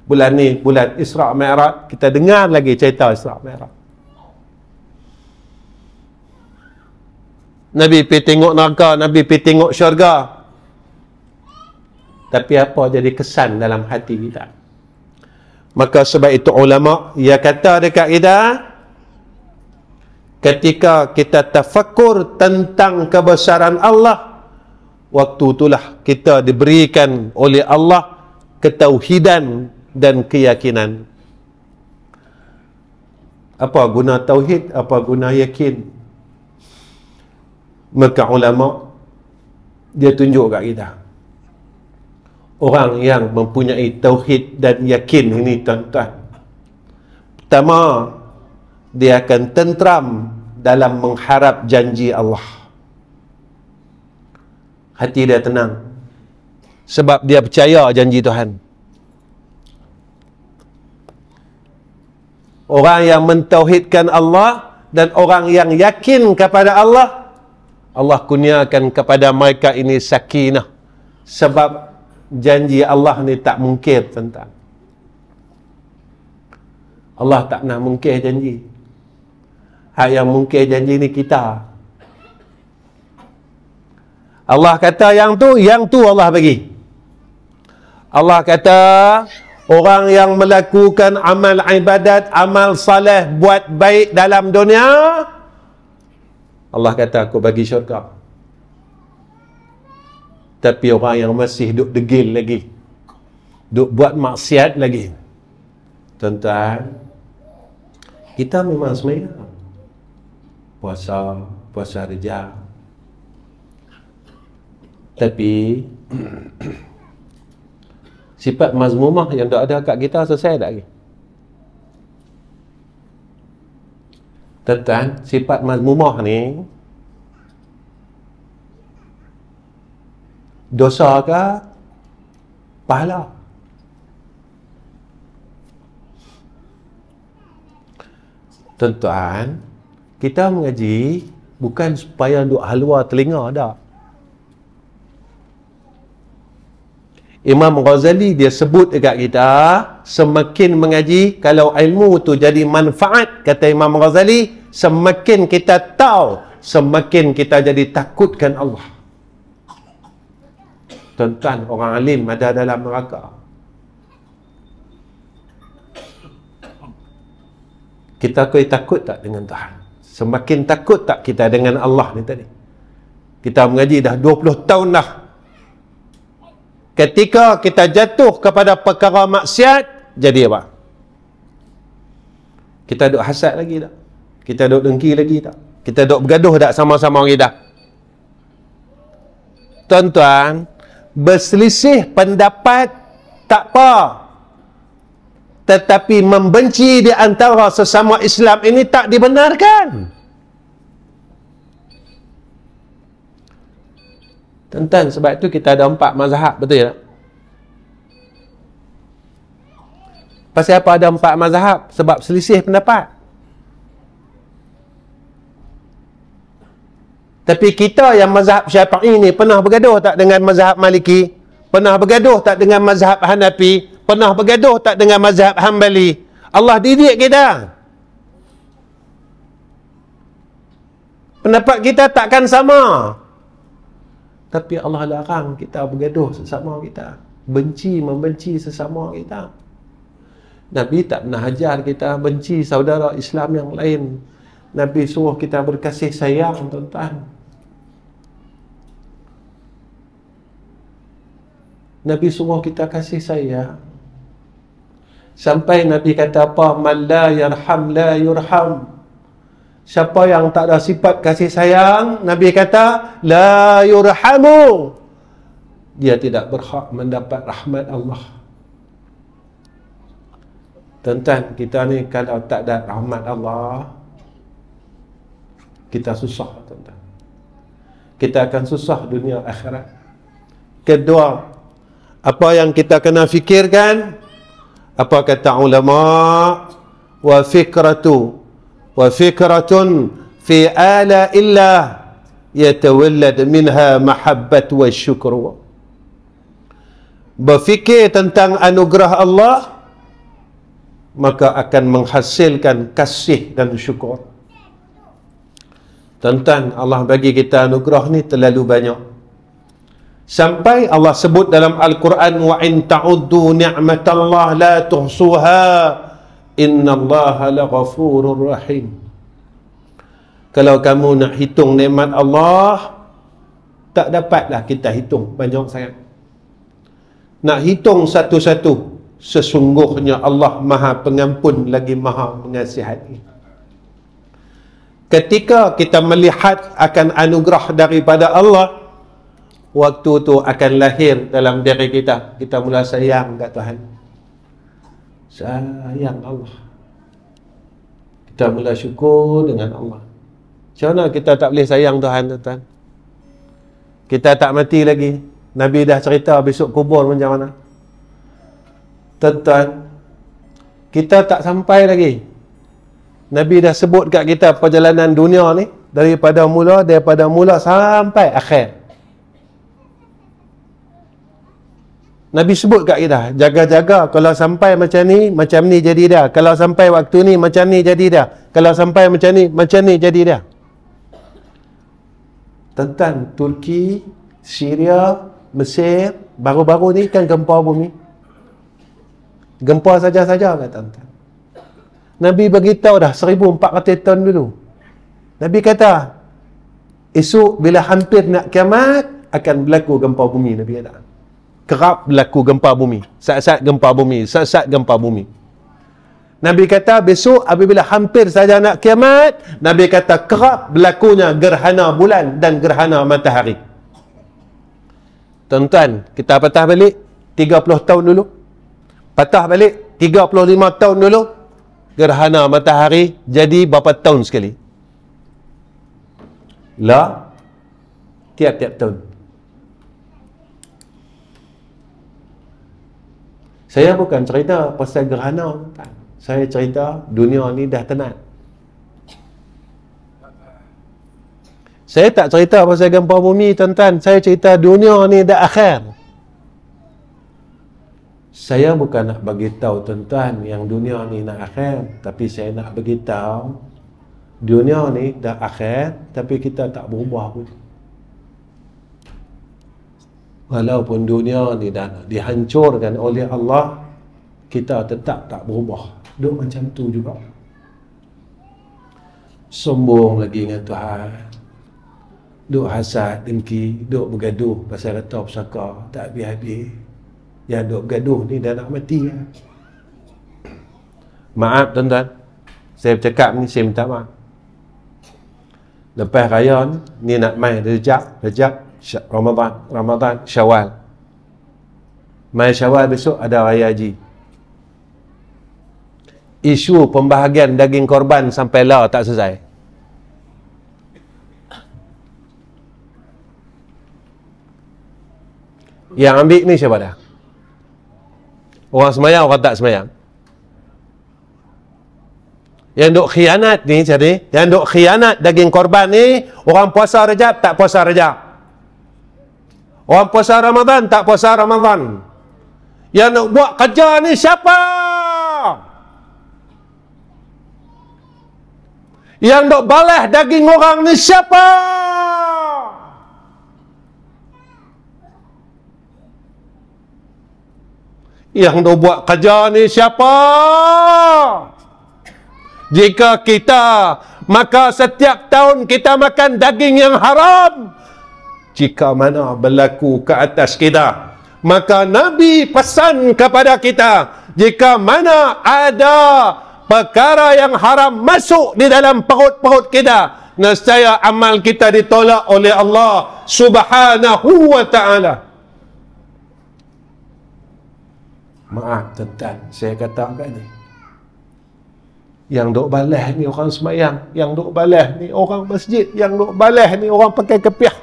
A: Bulan ni, bulan Isra' Mi'raj, kita dengar lagi cerita Isra' Mi'raj. Nabi pergi tengok neraka, Nabi pergi tengok syurga. Tapi apa jadi kesan dalam hati kita? Maka sebab itu ulama, ia kata dekat kita, ketika kita tafakkur tentang kebesaran Allah, waktu itulah kita diberikan oleh Allah ketauhidan dan keyakinan. Apa guna tauhid? Apa guna yakin? Maka ulama dia tunjuk kat kita, orang yang mempunyai tauhid dan yakin ini, tuan-tuan, pertama, dia akan tentram dalam mengharap janji Allah. Hati dia tenang sebab dia percaya janji Tuhan. Orang yang mentauhidkan Allah dan orang yang yakin kepada Allah, Allah kurniakan kepada mereka ini sakinah. Sebab janji Allah ni tak mungkir, tuan-tuan. Allah tak pernah mungkir janji. Hak yang mungkir janji ni kita. Allah kata yang tu Allah bagi. Allah kata, orang yang melakukan amal ibadat, amal saleh, buat baik dalam dunia, Allah kata aku bagi syurga. Tapi orang yang masih duk degil lagi, duk buat maksiat lagi, tuan-tuan, kita memang semayang, puasa rejab, tapi sifat mazmumah yang dah ada kat kita selesai tak lagi? Tuan-tuan, sifat mazmumah ni dosa ke pahala? Tuan-tuan, kita mengaji bukan supaya duk halwa telinga dah. Imam Ghazali dia sebut dekat kita, semakin mengaji, kalau ilmu tu jadi manfaat, kata Imam Ghazali, semakin kita tahu, semakin kita jadi takutkan Allah. Tuan-tuan, orang alim ada dalam neraka. Kita takut tak dengan Tuhan? Semakin takut tak kita dengan Allah ni tadi? Kita mengaji dah 20 tahun dah. Ketika kita jatuh kepada perkara maksiat, jadi apa? Kita duk hasad lagi tak? Kita duk dengki lagi tak? Kita duk bergaduh tak sama-sama kita? Tuan-tuan, berselisih pendapat tak apa, tetapi membenci di antara sesama Islam ini tak dibenarkan. Tuan-tuan, sebab itu kita ada 4 mazhab, betul tak? Pasal apa ada 4 mazhab? Sebab selisih pendapat. Tapi kita yang mazhab Syafi'i ni pernah bergaduh tak dengan mazhab Maliki? Pernah bergaduh tak dengan mazhab Hanafi? Pernah bergaduh tak dengan mazhab Hambali? Allah didik kita. Pendapat kita takkan sama. Tapi Allah larang kita bergaduh sesama kita, membenci sesama kita. Nabi tak pernah ajar kita benci saudara Islam yang lain. Nabi suruh kita berkasih sayang, tuan-tuan. Nabi suruh kita kasih sayang. Sampai Nabi kata apa? Man la yarham la yurham. Siapa yang tak ada sifat kasih sayang, Nabi kata la yurhamu, dia tidak berhak mendapat rahmat Allah. Tuan-tuan, kita ni kalau tak ada rahmat Allah, kita susah, tuan-tuan. Kita akan susah dunia akhirat. Kedua, apa yang kita kena fikirkan? Apa kata ulama? Wa fikratun fi ala illah yatawallad minha mahabbat wa syukru. Berfikir tentang anugerah Allah, maka akan menghasilkan kasih dan syukur. Tuan-tuan, Allah bagi kita anugerah ni terlalu banyak. Sampai Allah sebut dalam Al-Quran, wa in ta'uddu ni'matallah la tuhsuha innallaha laghafurur rahim. Kalau kamu nak hitung nikmat Allah, tak dapatlah kita hitung banyak sangat. Nak hitung satu-satu, sesungguhnya Allah Maha Pengampun lagi Maha Mengasihani. Ketika kita melihat akan anugerah daripada Allah, waktu tu akan lahir dalam diri kita. Kita mula sayang kat Tuhan. Sayang Allah. Kita mula syukur dengan Allah. Macam mana kita tak boleh sayang Tuhan, tuan-tuan? Kita tak mati lagi. Nabi dah cerita besok kubur macam mana. Tuan-tuan, kita tak sampai lagi. Nabi dah sebut kat kita perjalanan dunia ni daripada mula sampai akhir. Nabi sebut kat kita, jaga-jaga, kalau sampai macam ni jadi dah. Kalau sampai waktu ni macam ni jadi dah. Kalau sampai macam ni jadi dah. Tuan-tuan, Turki, Syria, Mesir, baru-baru ni kan gempa bumi. Gempa saja-saja kata tuan. Nabi beritahu dah 1400 tahun dulu. Nabi kata, esok bila hampir nak kiamat, akan berlaku gempa bumi. Nabi kata. Kerap berlaku gempa bumi. Saat-saat gempa bumi. Saat-saat gempa bumi. Nabi kata, besok apabila hampir saja nak kiamat, Nabi kata, kerap berlakunya gerhana bulan dan gerhana matahari. Tuan-tuan, kita patah balik 30 tahun dulu. Patah balik 35 tahun dulu. Gerhana matahari jadi berapa tahun sekali? La, tiap-tiap tahun. Saya bukan cerita pasal gerhana. Saya cerita dunia ni dah tenat. Saya tak cerita pasal gempa bumi, tuan-tuan. Saya cerita dunia ni dah akhir. Saya bukan nak bagi tahu tuan-tuan yang dunia ni nak akhir, tapi saya nak bagi tahu dunia ni dah akhir, tapi kita tak berubah pun. Walaupun dunia ni dah dihancurkan oleh Allah, kita tetap tak berubah. Duk macam tu juga. Sombong lagi dengan Tuhan. Duk hasad, dengki, duk bergaduh pasal harta pusaka, tak habis-habis. Yang duk bergaduh ni dah nak mati kan? Maaf tuan-tuan, saya bercakap ni saya minta maaf. Lepas raya ni nak main Rejab, Ramadan, Syawal. Mai Syawal besok ada raya haji. Isu pembahagian daging korban sampai lah tak selesai. Yang ambil ni siapa dah? Orang semayang, orang tak semayang. Yang duk khianat ni jadi, yang duk khianat daging korban ni, orang puasa Rejab tak puasa Rejab. Orang puasa Ramadan tak puasa Ramadan. Yang nak buat kerja ni siapa? Yang duk balas daging orang ni siapa? Yang duk buat kerja ni siapa? Jika kita, maka setiap tahun kita makan daging yang haram. Jika mana berlaku ke atas kita, maka Nabi pesan kepada kita, jika mana ada perkara yang haram masuk di dalam perut-perut kita, nescaya amal kita ditolak oleh Allah Subhanahu wa ta'ala. Maaf tuan-tuan, saya katakan ni, yang duk balas ni orang semayang, yang duk balas ni orang masjid, yang duk balas ni orang pakai kepiah,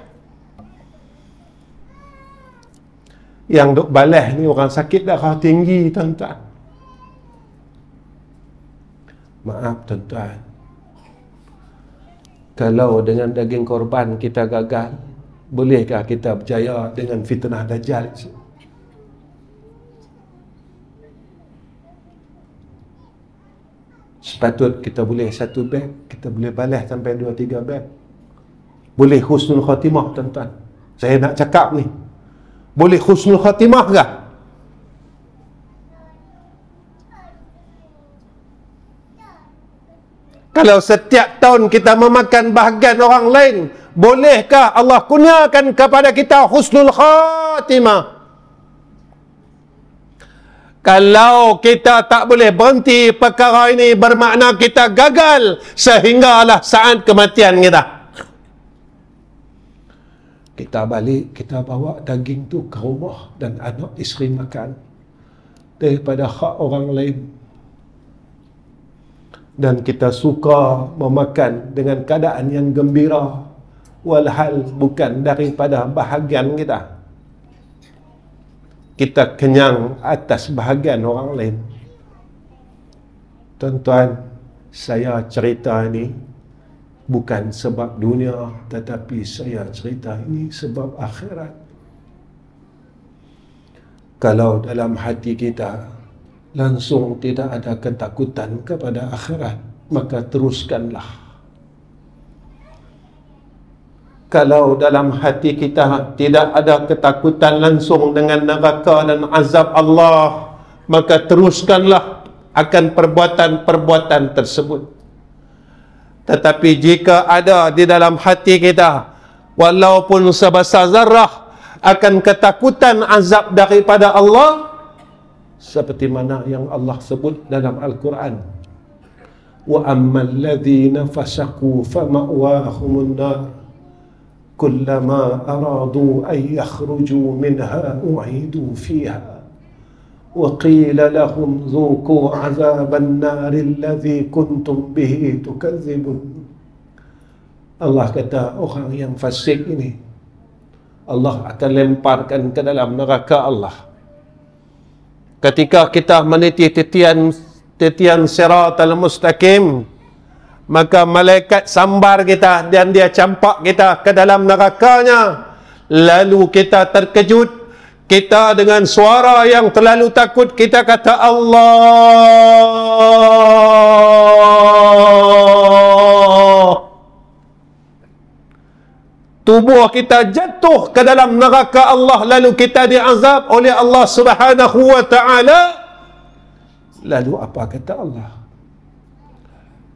A: yang duk balas ni orang sakit darah tinggi tuan-tuan. Maaf tuan-tuan, kalau dengan daging korban kita gagal, bolehkah kita berjaya dengan fitnah Dajjal? Sepatut kita boleh satu beg, kita boleh balas sampai 2-3 beg. Boleh husnul khatimah tuan-tuan. Saya nak cakap ni, boleh husnul khatimah ke? Kalau setiap tahun kita memakan bahagian orang lain, bolehkah Allah kurniakan kepada kita husnul khatimah? Kalau kita tak boleh berhenti perkara ini, bermakna kita gagal sehinggalah saat kematian kita. Kita balik, kita bawa daging tu ke rumah dan anak isteri makan daripada hak orang lain. Dan kita suka memakan dengan keadaan yang gembira, walhal bukan daripada bahagian kita. Kita kenyang atas bahagian orang lain. Tuan-tuan, saya cerita ini bukan sebab dunia, tetapi saya cerita ini sebab akhirat. Kalau dalam hati kita langsung tidak ada ketakutan kepada akhirat, maka teruskanlah. Kalau dalam hati kita tidak ada ketakutan langsung dengan neraka dan azab Allah, maka teruskanlah akan perbuatan-perbuatan tersebut. Tetapi jika ada di dalam hati kita walaupun sebesar zarah akan ketakutan azab daripada Allah, seperti mana yang Allah sebut dalam Al-Quran, wa ammal ladzina fasaqu fama'wahumun nar kullama aradu an yakhruju minha u'idu fiha wa qila lahum dhuqu 'adzaban nar alladzi kuntum bihi tukadzibun. Allah kata orang yang fasik ini Allah akan lemparkan ke dalam neraka Allah. Ketika kita meniti titian siratal mustaqim, maka malaikat sambar kita dan dia campak kita ke dalam nerakanya. Lalu kita terkejut, kita dengan suara yang terlalu takut kita kata Allah. Tubuh kita jatuh ke dalam neraka Allah, lalu kita diazab oleh Allah Subhanahu wa ta'ala. Lalu apa kata Allah?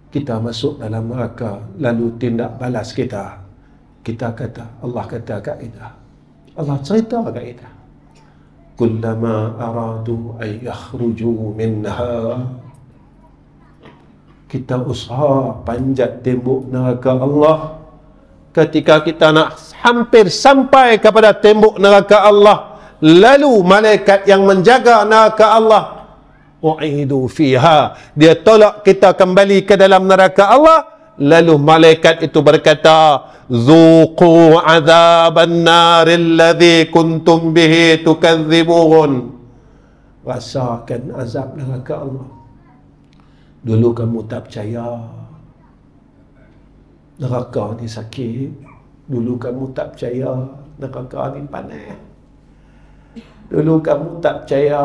A: Kita masuk dalam neraka, lalu tindak balas kita kata, Allah kata kaedah, Allah cerita kaedah, kullama aradu an yakhruju minha, kita usaha panjat tembok neraka Allah. Ketika kita nak hampir sampai kepada tembok neraka Allah, lalu malaikat yang menjaga neraka Allah u'idu fiha, dia tolak kita kembali ke dalam neraka Allah. Lalu malaikat itu berkata, zuqu azaban naril ladzi kuntum bihi tukadzibun, rasakan azab neraka Allah. Dulu kamu tak percaya neraka ni sakit, dulu kamu tak percaya neraka ni panas, dulu kamu tak percaya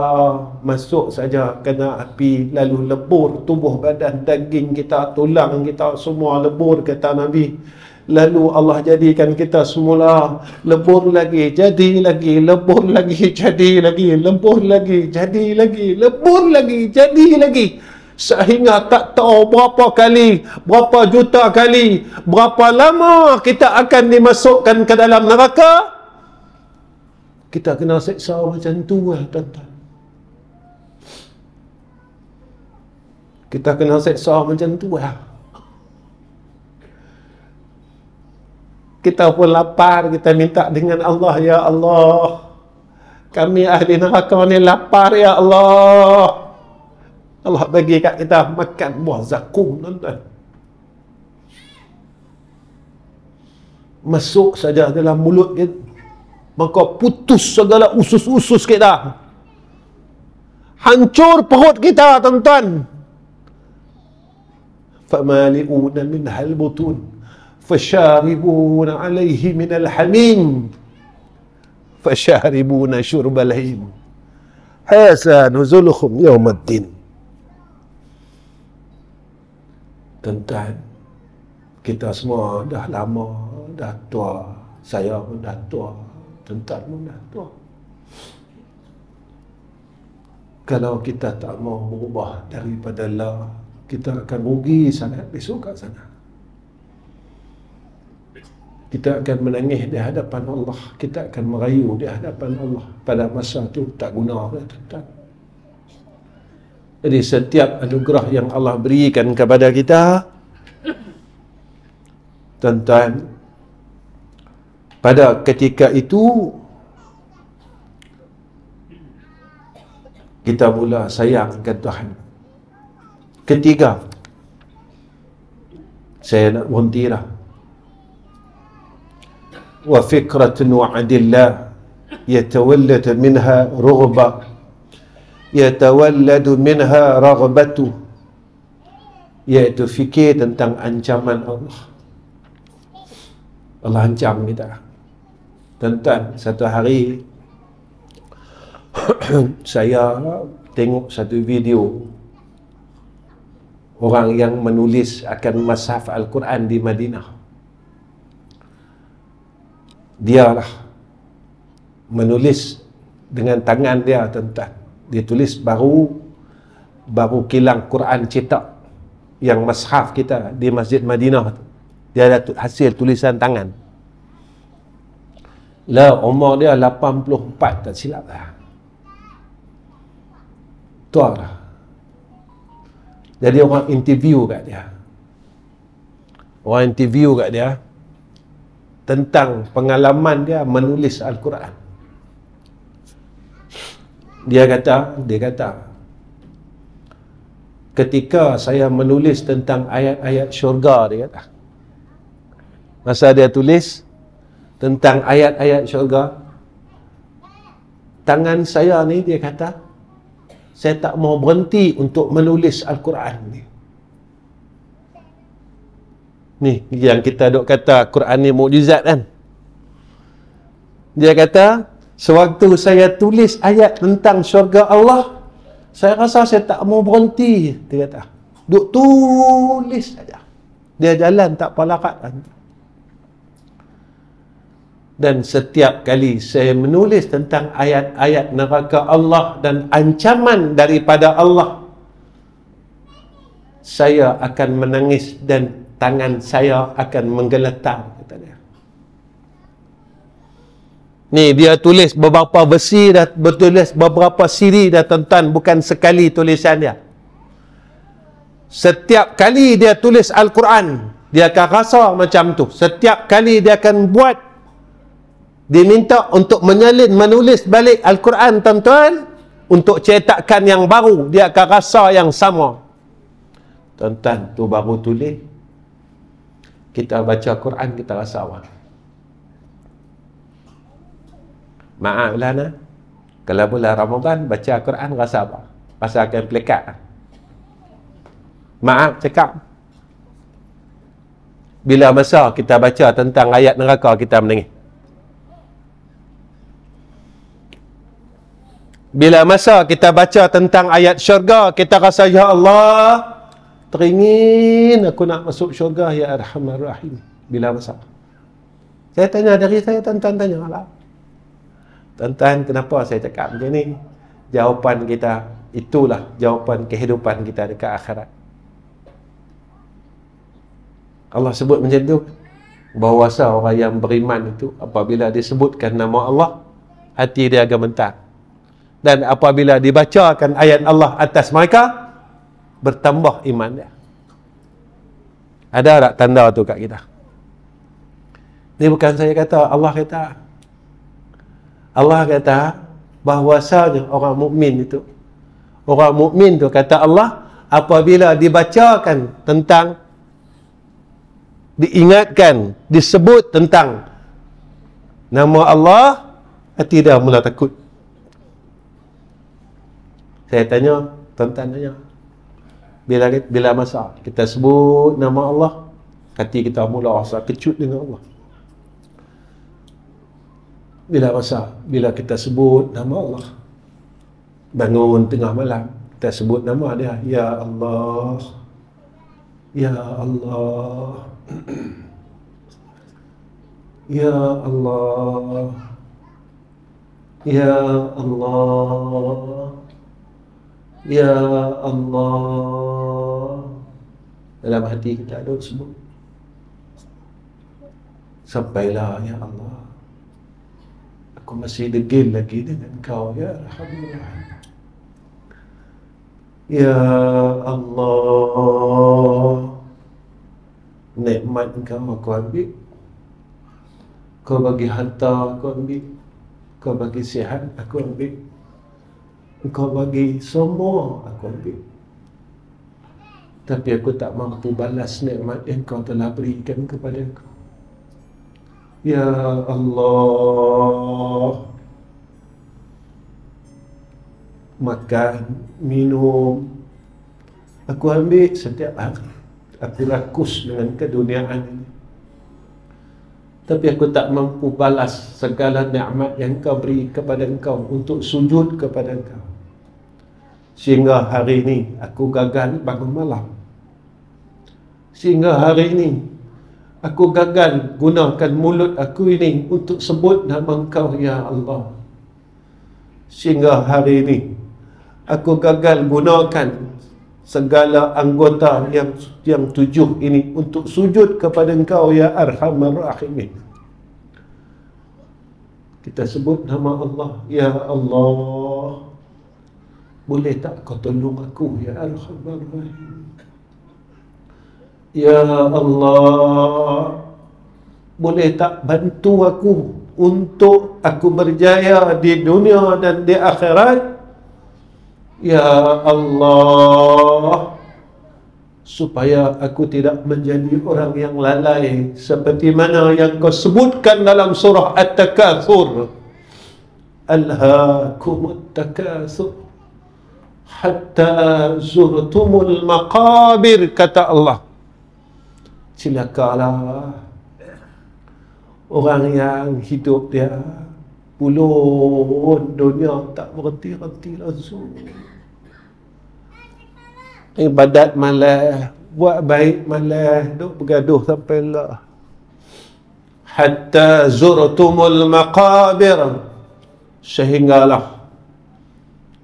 A: masuk saja kena api lalu lebur tubuh badan, daging kita, tulang kita semua lebur, kata Nabi. Lalu Allah jadikan kita semula lebur lagi, jadi lagi, lebur lagi, jadi lagi, lebur lagi, jadi lagi, lebur lagi, jadi lagi, sehingga tak tahu berapa kali, berapa juta kali, berapa lama kita akan dimasukkan ke dalam neraka. Kita kena seksa macam tu lah, tuan-tuan. Kita kena seksa macam tu lah. Kita pun lapar, kita minta dengan Allah, ya Allah, kami ahli neraka ni lapar, ya Allah. Allah bagi kat kita makan buah zakum, tuan-tuan. Masuk saja dalam mulut kita, maka putus segala usus-usus kita, hancur perut kita, tuan-tuan. famali'una minhal butun fasharibuna alaihi minal hamim fasharibuna syurbal him hasa nuzuluhum yawmaddin. Tuan-tuan, kita semua dah lama, dah tua, saya pun dah tua, tuan-tuan pun dah tua. Kalau kita tak mau berubah daripada Allah, kita akan rugi sangat besok kat sana. Kita akan menangis di hadapan Allah, kita akan merayu di hadapan Allah. Pada masa itu tak guna, tuan-tuan. Jadi setiap anugerah yang Allah berikan kepada kita, tuan-tuan, pada ketika itu kita mula sayang ke Tuhan. Ketiga, saya nak berhenti dah. Wa fikratun wa'adillah yatawallad minha rughbah, yatawalladu minha raghbatu, iaitu fikir tentang ancaman Allah. Allah ancam kita. Tuan-tuan, satu hari saya tengok satu video orang yang menulis akan mushaf Al-Quran di Madinah. Dialah menulis dengan tangan dia, tuan-tuan. Dia tulis baru kilang Quran cetak yang mushaf kita di Masjid Madinah tu. Dia ada hasil tulisan tangan. Lah, umur dia 84 tak silap lah. Tua lah. Jadi orang interview kat dia. Orang interview kat dia tentang pengalaman dia menulis Al-Quran. Dia kata, ketika saya menulis tentang ayat-ayat syurga, dia kata, masa dia tulis tentang ayat-ayat syurga, tangan saya ni, dia kata, saya tak mau berhenti untuk menulis Al-Quran ni. Ni yang kita duk kata Quran ni mukjizat kan. Dia kata, sewaktu saya tulis ayat tentang syurga Allah, saya rasa saya tak mau berhenti. Dia kata, duk tulis saja. Dia jalan tak palakat. Dan setiap kali saya menulis tentang ayat-ayat neraka Allah dan ancaman daripada Allah, saya akan menangis dan tangan saya akan menggeletar, kata dia. Ni dia tulis beberapa versi, dah bertulis beberapa siri dah tuan-tuan, bukan sekali tulisan dia. Setiap kali dia tulis Al-Quran, dia akan rasa macam tu. Setiap kali dia akan buat, diminta untuk menulis balik Al-Quran, tuan-tuan, untuk cetakan yang baru, dia akan rasa yang sama. Tuan-tuan, tu baru tulis. Kita baca Quran, kita rasa apa? Maaflah nak, kalau bulan Ramadan baca Quran rasa apa? Rasa akan pelekat. Maaf cakap, bila masa kita baca tentang ayat neraka, kita menangis. Bila masa kita baca tentang ayat syurga, kita rasa, ya Allah, teringin aku nak masuk syurga, ya Arhamar Rahim. Bila masa? Saya tanya dari saya, tuan-tuan tanya lah. Tuan-tuan, kenapa saya cakap macam ni? Jawapan kita, itulah jawapan kehidupan kita dekat akhirat. Allah sebut macam tu, bahawasa orang yang beriman itu, apabila disebutkan nama Allah, hati dia gemetar. Dan apabila dibacakan ayat Allah atas mereka, bertambah iman dia. Ada tak tanda tu kat kita? Ni bukan saya kata, Allah kata. Allah kata bahawasanya orang mukmin itu, orang mukmin tu kata Allah, apabila dibacakan tentang, diingatkan, disebut tentang nama Allah, hati dia mula takut. Saya tanya, tuan-tuan tanya, bila masa kita sebut nama Allah, hati kita mula rasa kecut dengan Allah. Bila kita sebut nama Allah, bangun tengah malam, kita sebut nama dia, ya Allah, ya Allah, ya Allah, ya Allah, ya Allah. Dalam hati kita ada sebut, sampailah, ya Allah, aku masih degil lagi dengan kau, ya Alhamdulillah. Ya Allah, nikmat kau aku ambil, kau bagi harta aku ambil, kau bagi sihat aku ambil, kau bagi semua aku ambil. Tapi aku tak mampu balas nikmat yang kau telah berikan kepada aku. Ya Allah, makan, minum, aku ambil setiap hari. Aku rakus dengan keduniaan ini. Tapi aku tak mampu balas segala nikmat yang kau beri kepada engkau untuk sujud kepada engkau. Sehingga hari ini aku gagal bangun malam. Sehingga hari ini aku gagal gunakan mulut aku ini untuk sebut nama engkau, ya Allah. Sehingga hari ini Aku gagal gunakan segala anggota yang 7 ini untuk sujud kepada Engkau ya Arhamar Rahimin. Kita sebut nama Allah, ya Allah, boleh tak kau tolong aku ya Arhamar Rahim? Ya Allah, boleh tak bantu aku untuk aku berjaya di dunia dan di akhirat? Ya Allah, supaya aku tidak menjadi orang yang lalai seperti mana yang kau sebutkan dalam surah At-Takatsur. Alhaakumut takatsur hatta zurtumul maqabir, kata Allah. Celakalah orang yang hidup dia puluh dunia tak berhenti-henti langsung. Ibadat malah, buat baik malah, duk bergaduh sampai lah. Hatta zurtumul maqabir, sehinggalah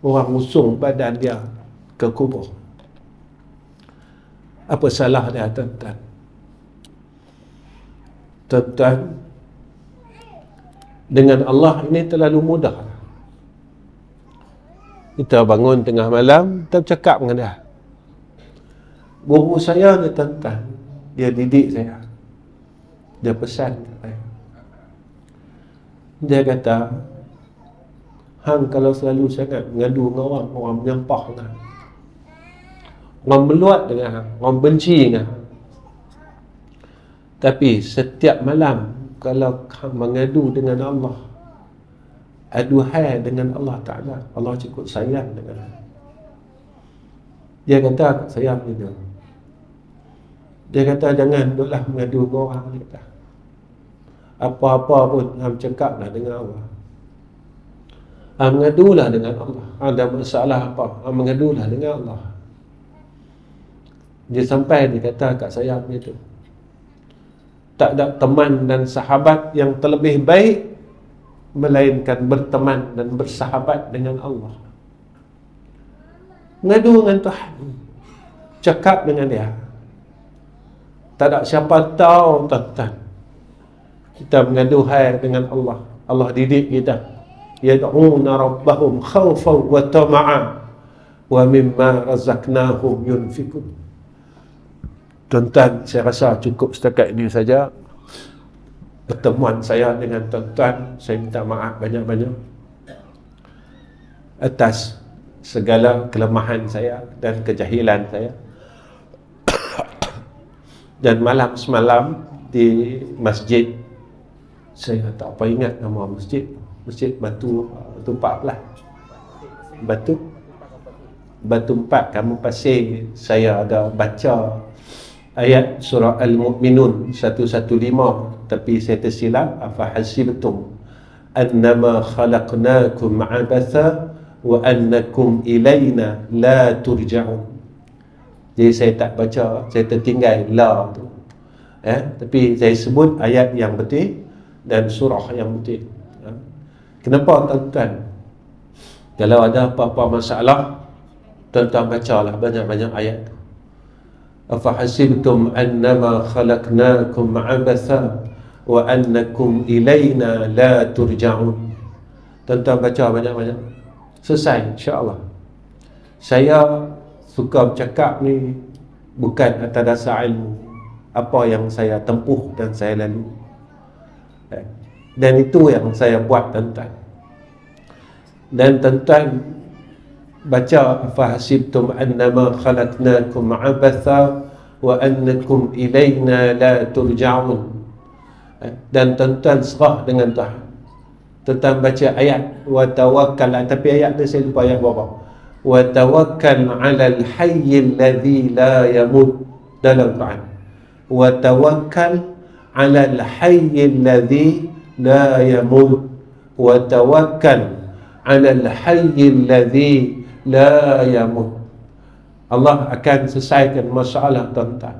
A: orang usung badan dia ke kubur. Apa salah dia, tuan-tuan? Tuan-tuan, dengan Allah ini terlalu mudah. Kita bangun tengah malam, kita bercakap dengan dia. Guru saya ni, tuan-tuan, dia didik saya. Dia pesan saya. Dia kata, hang kalau selalu sangat mengadu dengan orang, orang menyampah dengan hang, orang meluat dengan hang, orang benci dengan hang. Tapi setiap malam kalau hang mengadu dengan Allah, aduhai dengan Allah Ta'ala, Allah cukup sayang dengan hang. Dia kata, saya begitu. Dia kata, jangan duduklah mengadu dengan orang. Dia kata, apa-apa pun hang cakaplah dengan Allah. Hang mengadulah dengan Allah. Ada masalah apa, hang mengadulah dengan Allah. Dia sampai dia kata kat saya begitu. Tak ada teman dan sahabat yang terlebih baik melainkan berteman dan bersahabat dengan Allah. Mengadu dengan Tuhan, cakap dengan dia. Tak ada siapa tahu, tuan-tuan, kita mengaduhai dengan Allah. Allah didik kita, yad'una rabbahum khawfan wa tama'an wa mimma razaqnahum yunfikun. Tuan-tuan, saya rasa cukup setakat ini saja pertemuan saya dengan tuan-tuan. Saya minta maaf banyak-banyak atas segala kelemahan saya dan kejahilan saya. Dan malam semalam di masjid, saya tak apa ingat nama masjid, Masjid Batu 14, Batu 4 Kampung Pasir. Saya ada baca ayat surah Al-Mu'minun 115, tapi saya tersilap. Afa hasibtum annama khalaqnakum abatha wa annakum ilayna la turja'un. Jadi saya tak baca, saya tertinggal la tu. Tapi saya sebut ayat yang betul dan surah yang betul. Kenapa, tuan-tuan? Kalau ada apa-apa masalah, tuan-tuan bacalah banyak-banyak ayat. Afa hasibtum annama khalaqnakum abatha wa annakum ilayna la turja'un. Tuan-tuan baca banyak-banyak. Selesai, insya-Allah. Saya suka bercakap ni bukan atas dasar ilmu, apa yang saya tempuh dan saya lalui. Dan itu yang saya buat, tuan-tuan. Dan tuan-tuan baca afa hasibtum annama khalaqnakum abatha wa annakum ilayna la turja'un. Dan tuan-tuan serah dengan Tuhan. Tuan-tuan baca ayat wa tawakkal, tapi ayat ni saya lupa ayat berapa. Wa tawakkal 'alal hayyil ladzi la yamut, dalam Quran. Wa tawakkal 'alal hayyil ladzi la yamut, wa tawakkal 'alal hayyil ladzi la yamut. Allah akan selesaikan masalah, tuan-tuan.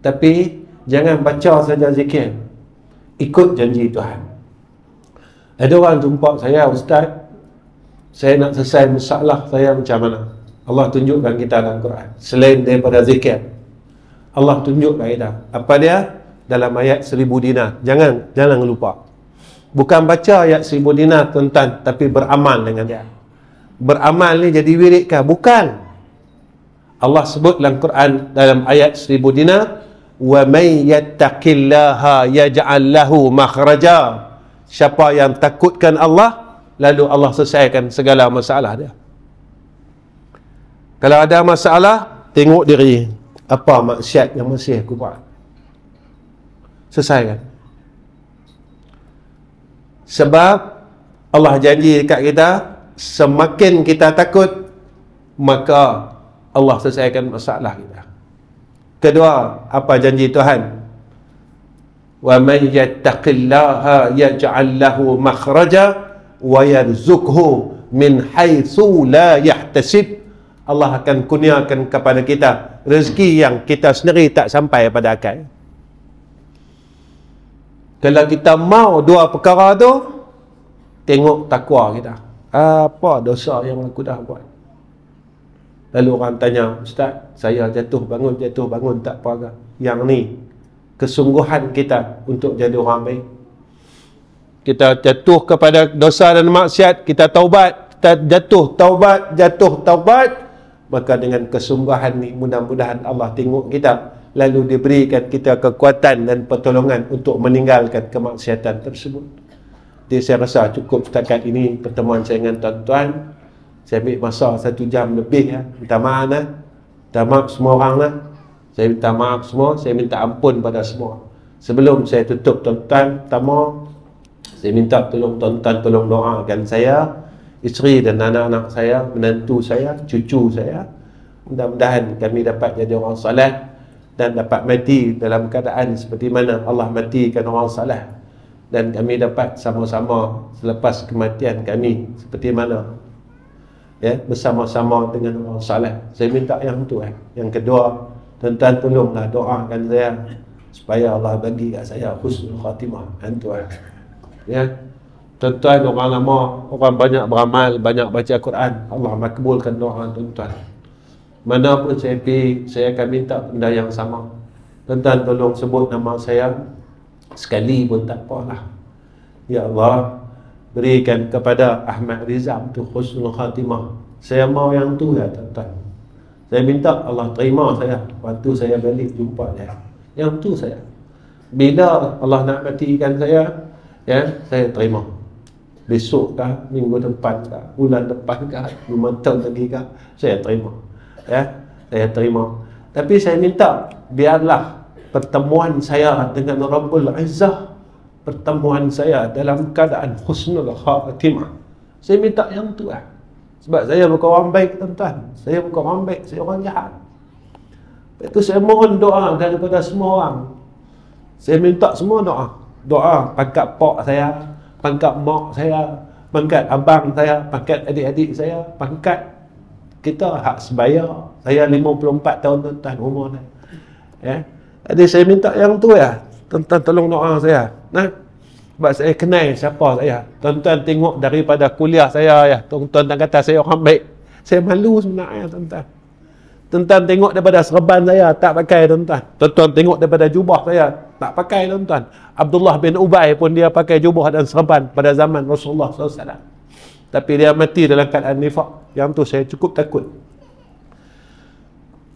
A: Tapi jangan baca saja zikir, ikut janji Tuhan. Ada orang jumpa saya, ustaz, Saya nak selesai masalah saya macam mana? Allah tunjukkan kita dalam Quran. Selain daripada zikir, Allah tunjukkan kita. Apa dia? Dalam ayat 1000 dinar. Jangan lupa. Bukan baca ayat 1000 dinar tuan-tuan, tapi beramal dengan dia. Beramal ni jadi wirid kah? Bukan. Allah sebut dalam Quran dalam ayat 1000 dinar, wa may yattaqillaha yaj'al lahu makhraja. Siapa yang takutkan Allah, lalu Allah selesaikan segala masalah dia. Kalau ada masalah, tengok diri, apa maksiat yang masih aku buat, selesaikan. Sebab Allah janji dekat kita, semakin kita takut, maka Allah selesaikan masalah kita. Kedua, apa janji Tuhan? Wa man yattaqillaha yaj'al lahu makhraja wa yarzuqhu min haitsu la yahtasib. Allah akan kurniakan kepada kita rezeki yang kita sendiri tak sampai pada akal. Kalau kita mau dua perkara tu, tengok takwa kita. Apa dosa yang aku dah buat? Lalu orang tanya, Ustaz, saya jatuh bangun tak apa. Yang ni kesungguhan kita untuk jadi orang baik. Kita jatuh kepada dosa dan maksiat, kita taubat, kita jatuh taubat, maka dengan kesungguhan ni mudah-mudahan Allah tengok kita, lalu diberikan kita kekuatan dan pertolongan untuk meninggalkan kemaksiatan tersebut. Jadi saya rasa cukup setakat ini pertemuan saya dengan tuan-tuan. Saya ambil masa 1 jam lebih ya. Minta maaf lah. Minta maaf semua orang lah. Saya minta maaf semua, saya minta ampun pada semua. Sebelum saya tutup tuan-tuan, pertama saya minta tolong tuan-tuan tolong doakan saya, isteri dan anak-anak saya, menantu saya, cucu saya. Mudah-mudahan kami dapat jadi orang soleh dan dapat mati dalam keadaan seperti mana Allah matikan orang soleh, dan kami dapat sama-sama selepas kematian kami seperti mana ya, bersama-sama dengan orang soleh. Saya minta yang tu Yang kedua, tuan-tuan tolonglah doakan saya supaya Allah bagi kat saya husnul khatimah. Itu ya. Tuan-tuan orang lama, orang banyak beramal, banyak baca Quran, Allah makbulkan doa tuan-tuan. Mana pun saya pergi, saya akan minta benda yang sama. Tuan-tuan tolong sebut nama saya sekali pun tak apalah. Ya Allah, berikan kepada Ahmad Rizam tu husnul khatimah. Saya mau yang tu ya tuan-tuan. Saya minta Allah terima saya waktu saya balik jumpa dia. Yang tu saya. Bila Allah nak matikan saya, ya, saya terima. Besok kah, minggu depan kah, bulan depan kah, 5 tahun lagi kah, saya terima. Ya, saya terima. Tapi saya minta biarlah pertemuan saya dengan Rabbul Izzah, pertemuan saya dalam keadaan husnul khatimah. Saya minta yang tu lah. Sebab saya bukan orang baik tuan-tuan. Saya bukan orang baik, saya orang jahat. Lepas itu saya mohon doa daripada semua orang. Saya minta semua doa. Doa pangkat pak saya, pangkat mak saya, pangkat abang saya, pangkat adik-adik saya, pangkat kita hak sebaya. Saya 54 tahun tuan-tuan umur ni. Ya. Jadi saya minta yang tu ya. Tuan-tuan tolong doa saya. Nah, sebab saya kenal siapa saya. Tuan-tuan tengok daripada kuliah saya ya. Tuan-tuan tak kata saya orang baik. Saya malu sebenarnya tuan-tuan. Tuan-tuan tengok daripada serban saya tak pakai tuan-tuan. Tuan-tuan tengok daripada jubah saya tak pakai tuan-tuan. Abdullah bin Ubay pun dia pakai jubah dan serban pada zaman Rasulullah SAW. Tapi dia mati dalam keadaan nifaq. Yang tu saya cukup takut.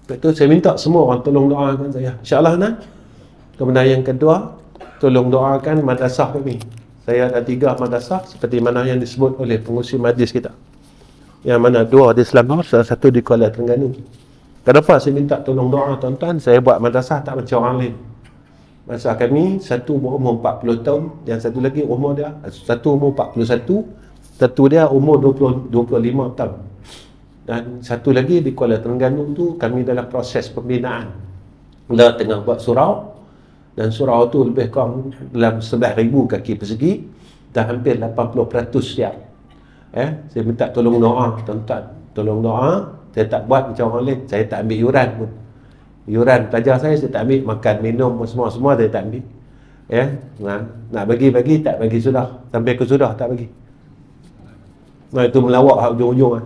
A: Lepas tu saya minta semua orang tolong doakan saya. InsyaAllah nah. Kemudian yang kedua, tolong doakan madrasah kami. Saya ada 3 madrasah seperti mana yang disebut oleh pengurusi majlis kita. Yang mana 2 di Selangor, salah satu di Kuala Terengganu. Kenapa saya minta tolong doa tuan-tuan? Saya buat madrasah tak macam orang lain. Madrasah kami, satu berumur 40 tahun, yang satu lagi umur dia, satu umur 41, satu dia umur 25 tahun. Dan satu lagi di Kuala Terengganu tu, kami dalam proses pembinaan. Kita tengah buat surau, dan surau tu lebih kurang dalam 11,000 kaki persegi, dan hampir 80% siap. Saya minta tolong doa tuan-tuan. Tolong doa. Saya tak buat macam orang lain. Saya tak ambil yuran pun. Yuran pelajar saya tak ambil. Makan, minum semua saya tak ambil. Ya, nak bagi-bagi tak bagi sudah. Sampai ke sudah tak bagi. Nah, itu melawak hujung-hujung lah.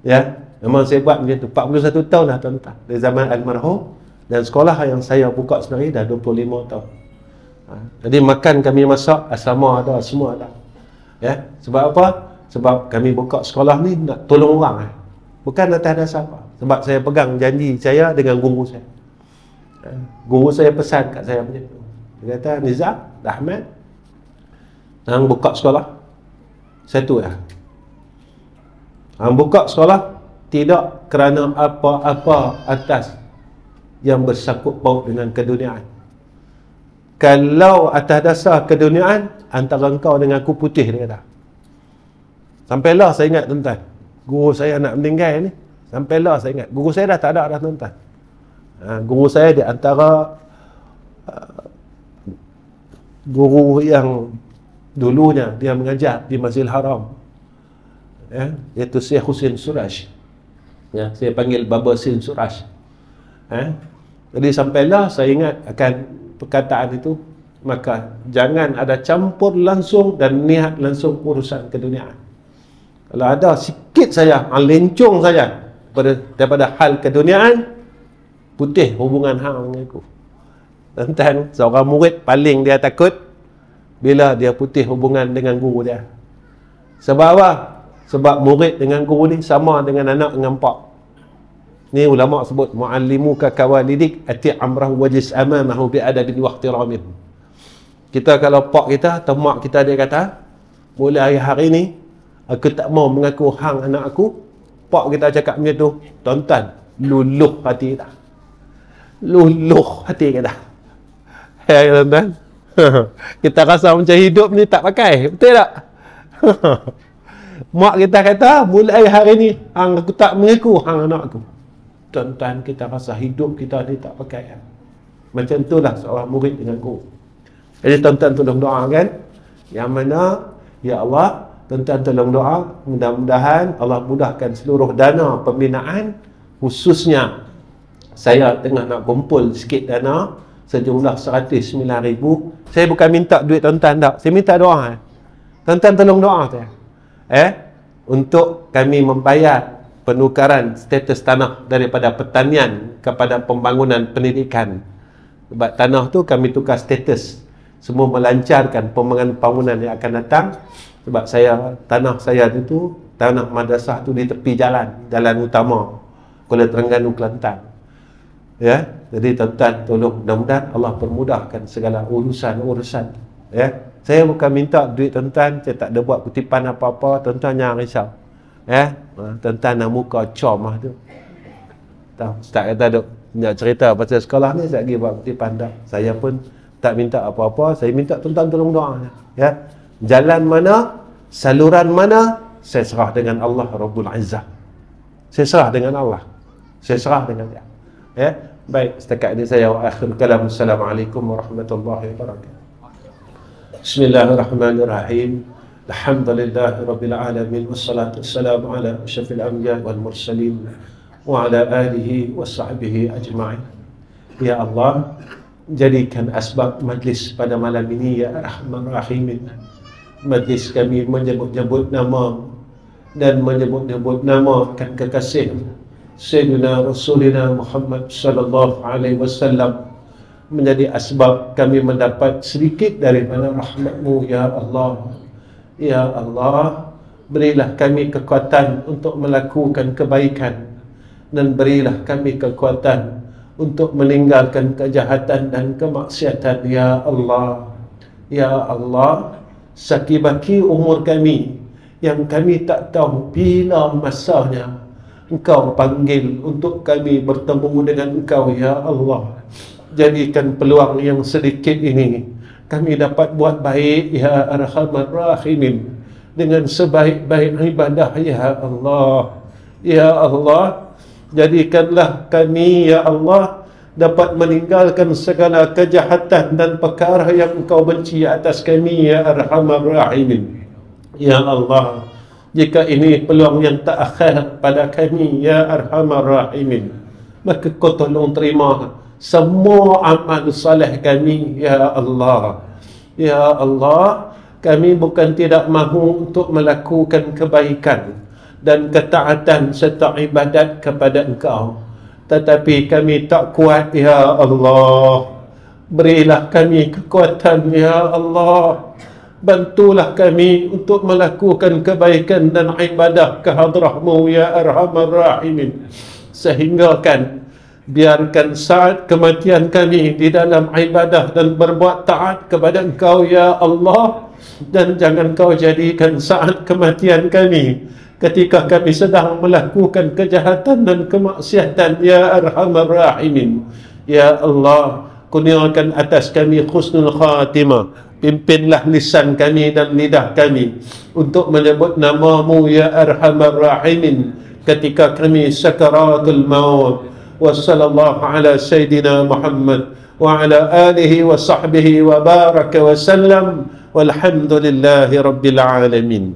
A: Ya, memang saya buat macam tu 41 tahun dah tuan-tuan, dari zaman almarhum. Dan sekolah yang saya buka sebenarnya dah 25 tahun. Jadi makan kami masak, asrama ada, semua ada. Ya, sebab apa? Sebab kami buka sekolah ni nak tolong orang. Bukan atas dasar apa. Sebab saya pegang janji saya dengan guru saya. Guru saya pesan kat saya macam tu. Dia kata, Nizam, Ahmad, hang buka sekolah satu ya. Hang buka sekolah tidak kerana apa-apa atas yang bersangkut paut dengan keduniaan. Kalau atas dasar keduniaan, antara engkau dengan aku putih, dia kata. Sampailah saya ingat tuan-tuan, guru saya nak meninggal ni, sampailah saya ingat, guru saya dah tak ada dah tuan-tuan. Guru saya di antara guru yang dulunya dia mengajar di Masjidil Haram, ya, iaitu Syekh Husin Suraj. Ya, saya panggil Baba Sin Suraj. Jadi sampailah saya ingat akan perkataan itu, maka jangan ada campur langsung dan niat langsung urusan keduniaan. Kalau ada sikit saja lencong saja daripada hal keduniaan, putih hubungan hang dengan aku. Tentang seorang murid paling dia takut bila dia putih hubungan dengan guru dia. Sebab apa? Sebab murid dengan guru ni sama dengan anak dengan pak. Ni ulama sebut muallimuka kawalidik ati amrahu wajis amamahu bi adabin wa ihtiramin. Kita kalau pak kita atau mak kita dia kata, mulai hari ni aku tak mau mengaku hang anak aku. Pak kita cakap macam tu, tuan-tuan, luluh hati kita. Luluh hati kita. Ya tuan-tuan. Kita rasa macam hidup ni tak pakai, betul tak? Mak kita kata, mulai hari ni hang aku tak mengaku hang anak aku. Tuan-tuan, kita rasa hidup kita ni tak pakai. Macam itulah seorang murid dengan guru. Jadi tuan-tuan tolong doakan, yang mana, ya Allah, tuan-tuan tolong doa, mudah-mudahan Allah mudahkan seluruh dana pembinaan, khususnya saya tengah nak kumpul sikit dana sejumlah 109,000. Saya bukan minta duit tuan-tuan tak, saya minta doa. Tuan-tuan tolong doa saya. Untuk kami membayar penukaran status tanah daripada pertanian kepada pembangunan pendidikan. Sebab tanah tu kami tukar status, semua melancarkan pembangunan yang akan datang. Sebab tanah saya itu, tanah madrasah tu di tepi jalan utama Kuala Terengganu, Kelantan. Ya, jadi tuan-tuan tolong, mudah-mudahan Allah permudahkan segala urusan. Ya, saya bukan minta duit tuan-tuan, saya tak ada buat kutipan apa-apa, tuan-tuan jangan risau. Ya, tuan-tuan nak muka com lah tu. Tahu, Ustaz kata duk nak cerita pasal sekolah ni, saya pergi buat kutipan tak. Saya pun tak minta apa-apa, saya minta tuan-tuan tolong doa. Ya, jalan mana, saluran mana, saya serah dengan Allah Rabbul Izzah. Saya serah dengan Allah. Saya serah dengan dia. Ya, baik, setakat ini saya akhir kalam. Assalamualaikum warahmatullahi wabarakatuh. Bismillahirrahmanirrahim. Alhamdulillahi rabbil alamin, wassalatu wassalamu ala asyrafil anbiya wal mursalin wa ala alihi wa sahbihi ajma'in. Ya Allah, jadikan asbab majlis pada malam ini ya Arhamar Rahimin. Majlis kami menyebut-nyebut nama dan menyebut-nyebut nama kan kekasih Sayyidina Rasulina Muhammad sallallahu alaihi wasallam, menjadi asbab kami mendapat sedikit daripada rahmat-Mu ya Allah. Ya Allah, berilah kami kekuatan untuk melakukan kebaikan, dan berilah kami kekuatan untuk meninggalkan kejahatan dan kemaksiatan ya Allah. Ya Allah, sakibaki umur kami yang kami tak tahu bila masanya Engkau panggil untuk kami bertemu dengan Engkau ya Allah. Jadikan peluang yang sedikit ini kami dapat buat baik ya Arhamar Rahimin, dengan sebaik-baik ibadah ya Allah. Ya Allah, jadikanlah kami ya Allah dapat meninggalkan segala kejahatan dan perkara yang Engkau benci atas kami ya Arhamar Rahimin. Ya Allah, jika ini peluang yang tak akhir pada kami ya Arhamar Rahimin, maka Kau tolong terima semua amal saleh kami ya Allah. Ya Allah, Kami bukan tidak mahu untuk melakukan kebaikan dan ketaatan serta ibadat kepada Engkau, tetapi kami tak kuat, ya Allah. Berilah kami kekuatan, ya Allah. Bantulah kami untuk melakukan kebaikan dan ibadah ke hadrah-Mu, ya Arhamar Rahimin. Sehingga biarkan saat kematian kami di dalam ibadah dan berbuat taat kepada Engkau, ya Allah. Dan jangan Kau jadikan saat kematian kami ketika kami sedang melakukan kejahatan dan kemaksiatan, ya Arhamar Rahimin. Ya Allah, kurniakan atas kami husnul khatimah. Pimpinlah lisan kami dan lidah kami untuk menyebut nama-Mu, ya Arhamar Rahimin, ketika kami sakaratul maut. Wa sallallahu ala sayyidina Muhammad wa ala alihi wa sahbihi wa baraka wa sallam, walhamdulillahi rabbil alamin.